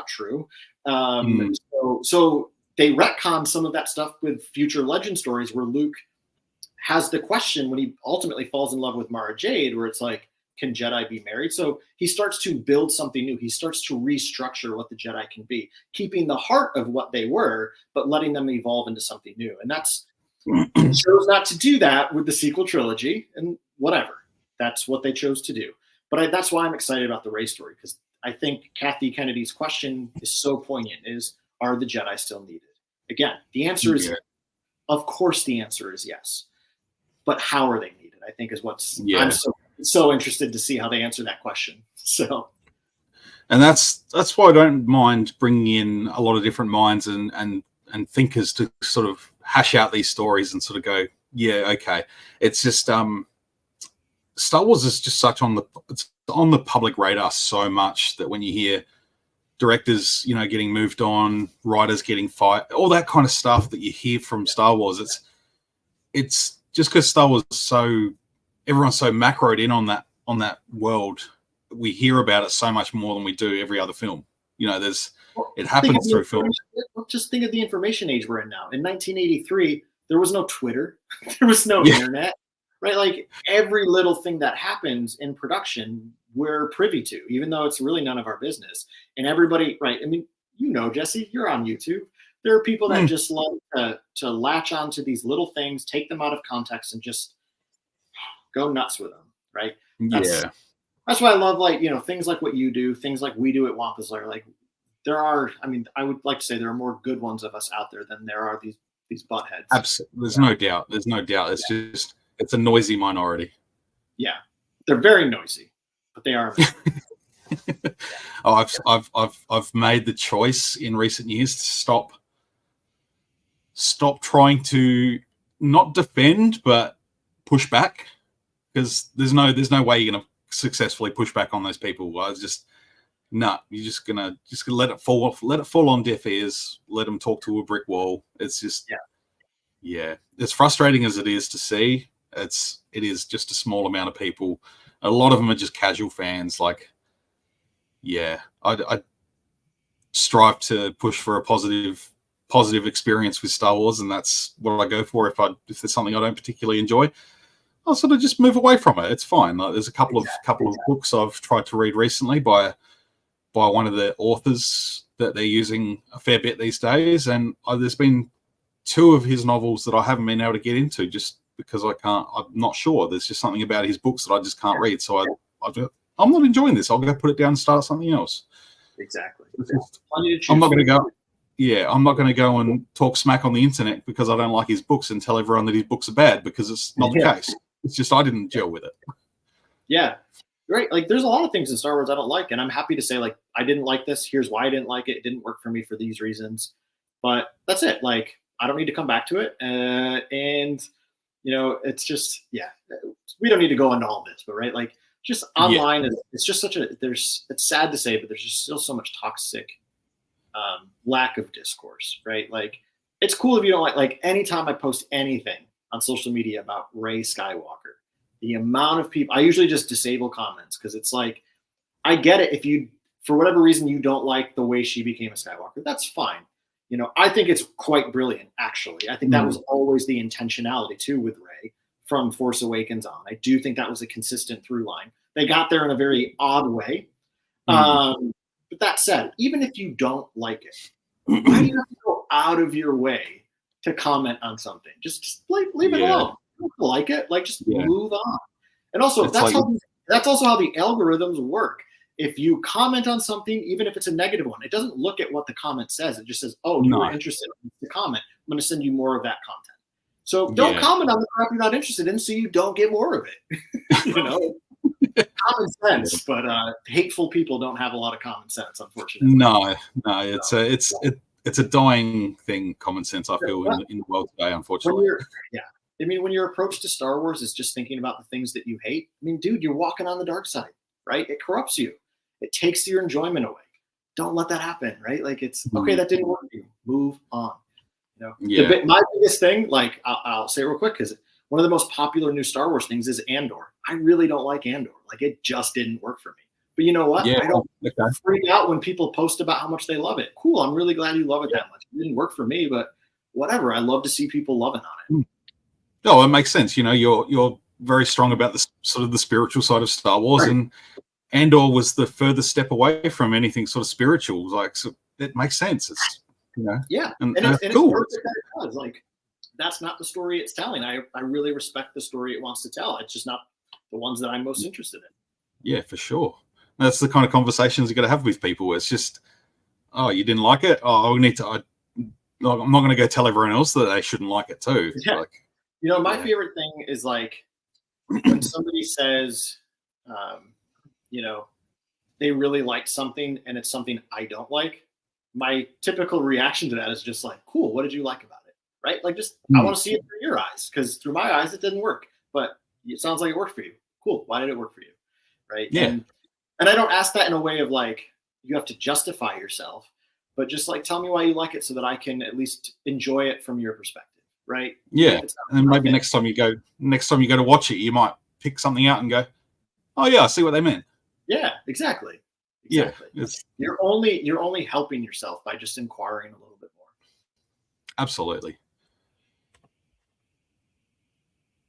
[SPEAKER 2] true. So they retconned some of that stuff with future legend stories where Luke has the question when he ultimately falls in love with Mara Jade, where it's like, can Jedi be married? So he starts to build something new. He starts to restructure what the Jedi can be, keeping the heart of what they were, but letting them evolve into something new. And that's chose not to do that with the sequel trilogy, and whatever. That's what they chose to do. But that's why I'm excited about the Rey story, because I think Kathy Kennedy's question is so poignant, is, are the Jedi still needed? Again, the answer is, of course the answer is yes. But how are they needed, I think, is what's, I'm so interested to see how they answer that question. So,
[SPEAKER 1] and that's why I don't mind bringing in a lot of different minds and thinkers to sort of hash out these stories and sort of go, yeah, okay. It's just Star Wars is just it's on the public radar so much that when you hear directors, getting moved on, writers getting fired, all that kind of stuff that you hear from Star Wars, it's just because Star Wars everyone's so macroed in on that world, we hear about it so much more than we do every other film. It happens through films.
[SPEAKER 2] Just think of the information age we're in now. In 1983, there was no Twitter, there was no internet, right? Like every little thing that happens in production, we're privy to, even though it's really none of our business. And everybody, right? I mean, Jesse, you're on YouTube. There are people that just love to latch onto these little things, take them out of context, and just go nuts with them, right? That's why I love, things like what you do, things like we do at WAMPA'S LAIR. Like I would like to say there are more good ones of us out there than there are these buttheads.
[SPEAKER 1] Absolutely. There's no doubt. It's a noisy minority.
[SPEAKER 2] Yeah. They're very noisy, but they are.
[SPEAKER 1] I've made the choice in recent years to stop trying to not defend but push back, because there's no way you're gonna successfully push back on those people. You're just gonna let it fall on deaf ears, let them talk to a brick wall. It's just as frustrating as it is to see. It is just a small amount of people. A lot of them are just casual fans. I strive to push for a positive experience with Star Wars, and that's what I go for. If there's something I don't particularly enjoy, I'll sort of just move away from it. It's fine. There's a couple of books I've tried to read recently by one of the authors that they're using a fair bit these days, and there's been 2 of his novels that I haven't been able to get into just because I'm not sure. There's just something about his books that I just can't read. So I'm not enjoying this. I'll go put it down and start something else.
[SPEAKER 2] Exactly.
[SPEAKER 1] I'm not going to go. Yeah, I'm not going to go and talk smack on the internet because I don't like his books and tell everyone that his books are bad, because it's not the case. It's just I didn't gel with it.
[SPEAKER 2] Yeah, right. Like there's a lot of things in Star Wars I don't like, and I'm happy to say I didn't like this. Here's why I didn't like it. It didn't work for me for these reasons. But that's it. I don't need to come back to it. And it's just we don't need to go into all this, but right, just online, it's just it's sad to say, but there's just still so much toxic lack of discourse, right? It's cool if you don't like anytime I post anything on social media about Rey Skywalker, the amount of people, I usually just disable comments, because it's I get it if you, for whatever reason, you don't like the way she became a Skywalker, that's fine. I think it's quite brilliant, actually. I think that was always the intentionality too with Rey from Force Awakens on. I do think that was a consistent through line. They got there in a very odd way. But that said, even if you don't like it, why do you have to go out of your way to comment on something? Just leave it alone. Don't like it, just move on. And also, that's also how the algorithms work. If you comment on something, even if it's a negative one, it doesn't look at what the comment says. It just says, "Oh, you're interested in the comment. I'm going to send you more of that content." So don't comment on the crap you're not interested in, so you don't get more of it. Common sense, but hateful people don't have a lot of common sense, unfortunately.
[SPEAKER 1] No, it's a dying thing. Common sense, I feel, in the world today, unfortunately.
[SPEAKER 2] When your approach to Star Wars is just thinking about the things that you hate, dude, you're walking on the dark side, right? It corrupts you. It takes your enjoyment away. Don't let that happen, right? It's okay, that didn't work for you. Move on. My biggest thing, I'll say it real quick, because one of the most popular new Star Wars things is Andor. I really don't like Andor. It just didn't work for me. But you know what? I don't freak out when people post about how much they love it. Cool. I'm really glad you love it that much. It didn't work for me, but whatever. I love to see people loving on it.
[SPEAKER 1] No, it makes sense. You're very strong about the sort of the spiritual side of Star Wars, and Andor was the furthest step away from anything sort of spiritual. Like, so it makes sense. It's, you know,
[SPEAKER 2] and it's cool. Perfect that it does. Like, that's not the story it's telling. I really respect the story it wants to tell. It's just not the ones that I'm most interested in.
[SPEAKER 1] Yeah, for sure. That's the kind of conversations you got to have with people. It's just, oh, you didn't like it? Oh, we need to. I'm not going to go tell everyone else that they shouldn't like it too.
[SPEAKER 2] Yeah.
[SPEAKER 1] Like,
[SPEAKER 2] you know, my favorite thing is like when somebody says, you know, they really like something and it's something I don't like. My typical reaction to that is just like, cool, what did you like about it? Right? Like, just, I want to see it through your eyes, because through my eyes, it didn't work. But it sounds like it worked for you. Cool. Why did it work for you? Right?
[SPEAKER 1] Yeah.
[SPEAKER 2] And I don't ask that in a way of like, you have to justify yourself, but just like, tell me why you like it so that I can at least enjoy it from your perspective. Right?
[SPEAKER 1] Yeah. And maybe next time you go to watch it, you might pick something out and go, oh yeah, I see what they meant.
[SPEAKER 2] Yeah, exactly.
[SPEAKER 1] Yeah,
[SPEAKER 2] you're only helping yourself by just inquiring a little bit more.
[SPEAKER 1] Absolutely.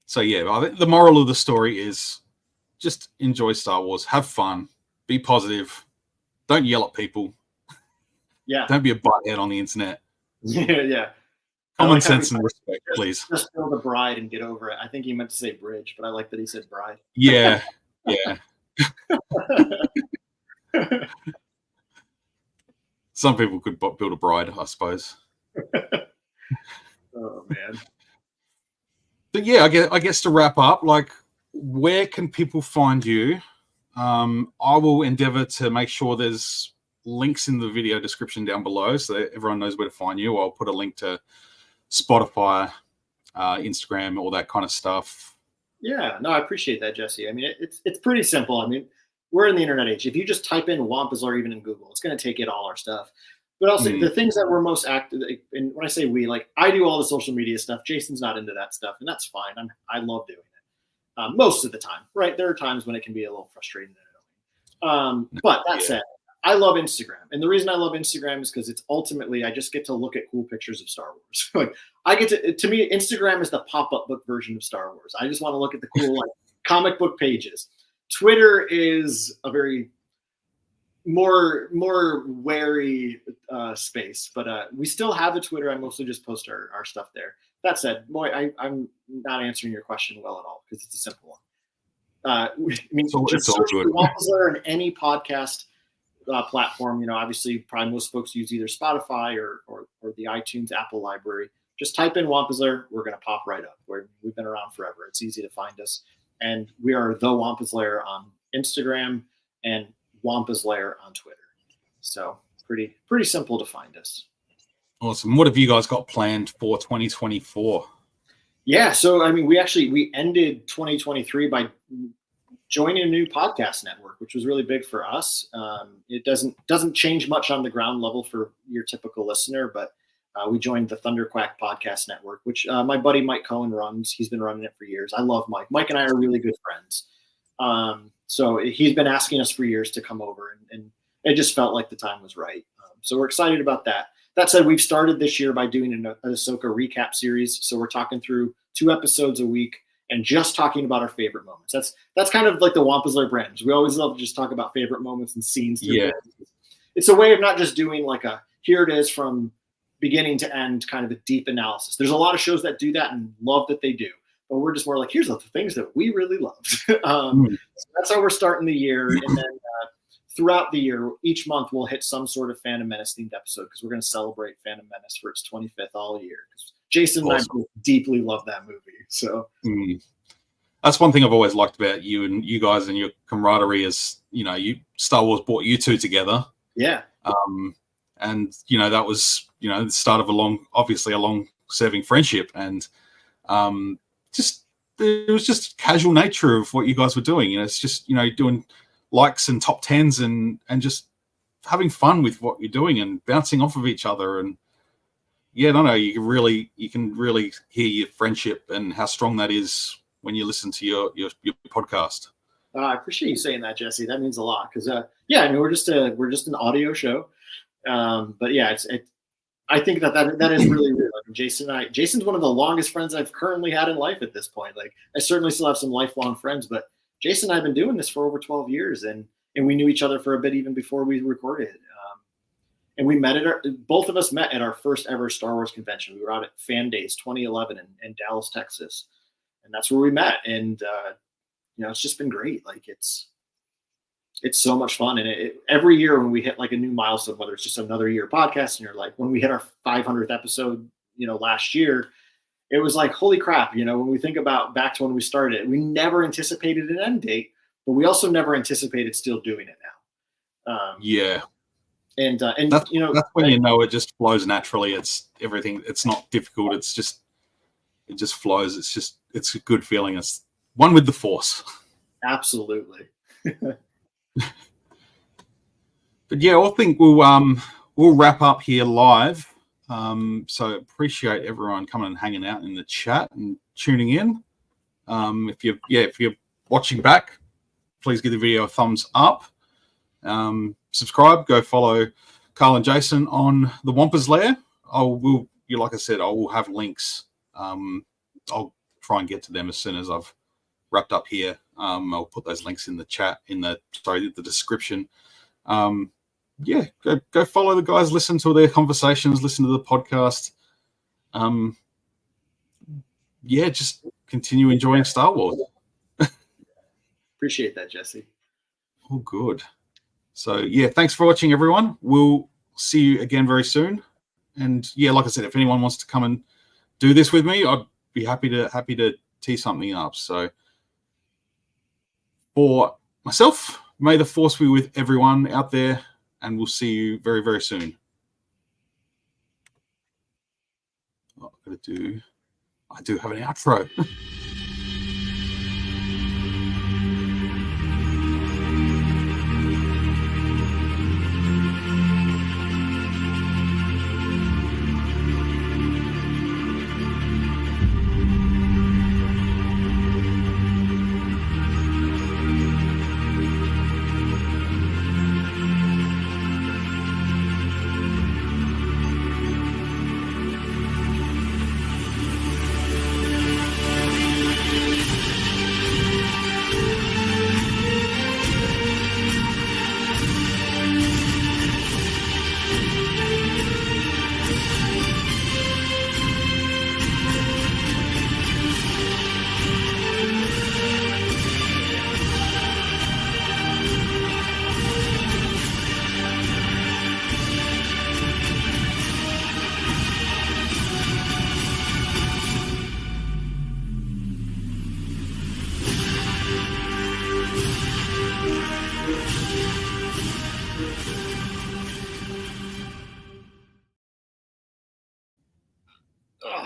[SPEAKER 1] So yeah, I think the moral of the story is just enjoy Star Wars, have fun, be positive, don't yell at people.
[SPEAKER 2] Yeah.
[SPEAKER 1] Don't be a butthead on the internet.
[SPEAKER 2] Yeah.
[SPEAKER 1] Common sense and respect, please.
[SPEAKER 2] Just feel the bride and get over it. I think he meant to say bridge, but I like that he said bride.
[SPEAKER 1] Yeah. Yeah. Some people could build a bride, I suppose.
[SPEAKER 2] Oh man.
[SPEAKER 1] But yeah, I guess to wrap up, like, where can people find you? I will endeavor to make sure there's links in the video description down below so that everyone knows where to find you. I'll put a link to Spotify, Instagram, all that kind of stuff.
[SPEAKER 2] Yeah, no, I appreciate that, Jesse. I mean, it's pretty simple. I mean, we're in the internet age. If you just type in WAMPA'S LAIR even in Google, it's going to take in all our stuff. But also the things that we're most active, and when I say we, like, I do all the social media stuff. Jason's not into that stuff, and that's fine. I love doing it most of the time. Right? There are times when it can be a little frustrating and annoying. But that said, I love Instagram, and the reason I love Instagram is because it's ultimately I just get to look at cool pictures of Star Wars. Like, I get to me, Instagram is the pop-up book version of Star Wars. I just want to look at the cool like comic book pages. Twitter is a very more wary space, but we still have a Twitter. I mostly just post our stuff there. That said, boy, I'm not answering your question well at all because it's a simple one. I mean, just search for WAMPA'S LAIR in any podcast platform. You know, obviously, probably most folks use either Spotify or the iTunes Apple library. Just type in WAMPA'S LAIR. We're going to pop right up. We've been around forever. It's easy to find us. And we are the WAMPA'S LAIR on Instagram and WAMPA'S LAIR on Twitter. So pretty simple to find us.
[SPEAKER 1] Awesome. What have you guys got planned for 2024?
[SPEAKER 2] Yeah, so I mean, we ended 2023 by joining a new podcast network, which was really big for us. It doesn't change much on the ground level for your typical listener, but we joined the Thunderquack Podcast Network, which my buddy Mike Cohen runs. He's been running it for years. I love Mike. Mike and I are really good friends. So he's been asking us for years to come over, and it just felt like the time was right. So we're excited about that. That said, we've started this year by doing an Ahsoka recap series. So we're talking through 2 episodes a week and just talking about our favorite moments. That's kind of like the WAMPA'S LAIR brand. We always love to just talk about favorite moments and scenes. Yeah. It's a way of not just doing like here it is from beginning to end kind of a deep analysis. There's a lot of shows that do that and love that they do. But we're just more like, here's the things that we really loved. So that's how we're starting the year. And then throughout the year, each month we'll hit some sort of Phantom Menace themed episode because we're going to celebrate Phantom Menace for its 25th all year. Jason and I both deeply love that movie. So
[SPEAKER 1] that's one thing I've always liked about you and you guys and your camaraderie is, you know, Star Wars brought you two together.
[SPEAKER 2] Yeah.
[SPEAKER 1] And, you know, that was, you know, the start of a long serving friendship. And it was just casual nature of what you guys were doing. You know, it's just, you know, doing likes and top 10s and just having fun with what you're doing and bouncing off of each other. And yeah, I don't know, you can really hear your friendship and how strong that is when you listen to your podcast.
[SPEAKER 2] I appreciate you saying that, Jesse. That means a lot because, yeah, I mean, we're just an audio show, but yeah, I think that is really weird. Like Jason's one of the longest friends I've currently had in life at this point. Like I certainly still have some lifelong friends, but Jason and I have been doing this for over 12 years, and we knew each other for a bit even before we recorded. And we met both of us met at our first ever Star Wars convention. We were out at Fan Days 2011 in Dallas, Texas, and that's where we met. And it's just been great. Like it's so much fun. And every year when we hit like a new milestone, whether it's just another year podcast, and you're like, when we hit our 500th episode, last year, it was like, holy crap. When we think about back to when we started, we never anticipated an end date, but we also never anticipated still doing it now.
[SPEAKER 1] Yeah.
[SPEAKER 2] And
[SPEAKER 1] that's when it just flows naturally. It's everything. It's not difficult. It just flows. It's a good feeling. It's one with the Force.
[SPEAKER 2] Absolutely.
[SPEAKER 1] But yeah, I think we'll wrap up here live. So appreciate everyone coming and hanging out in the chat and tuning in. If you're watching back, please give the video a thumbs up. Subscribe, go follow Karl and Jason on the WAMPA'S LAIR. Like I said, I will have links. I'll try and get to them as soon as I've wrapped up here. I'll put those links in the chat, the description. Go follow the guys, listen to their conversations, listen to the podcast. Just continue enjoying Star Wars.
[SPEAKER 2] Appreciate that, Jesse.
[SPEAKER 1] Oh, good. So thanks for watching, everyone. We'll see you again very soon. And like I said, if anyone wants to come and do this with me, I'd be happy to tee something up. So for myself, may the Force be with everyone out there, and we'll see you very, very soon. I do have an outro.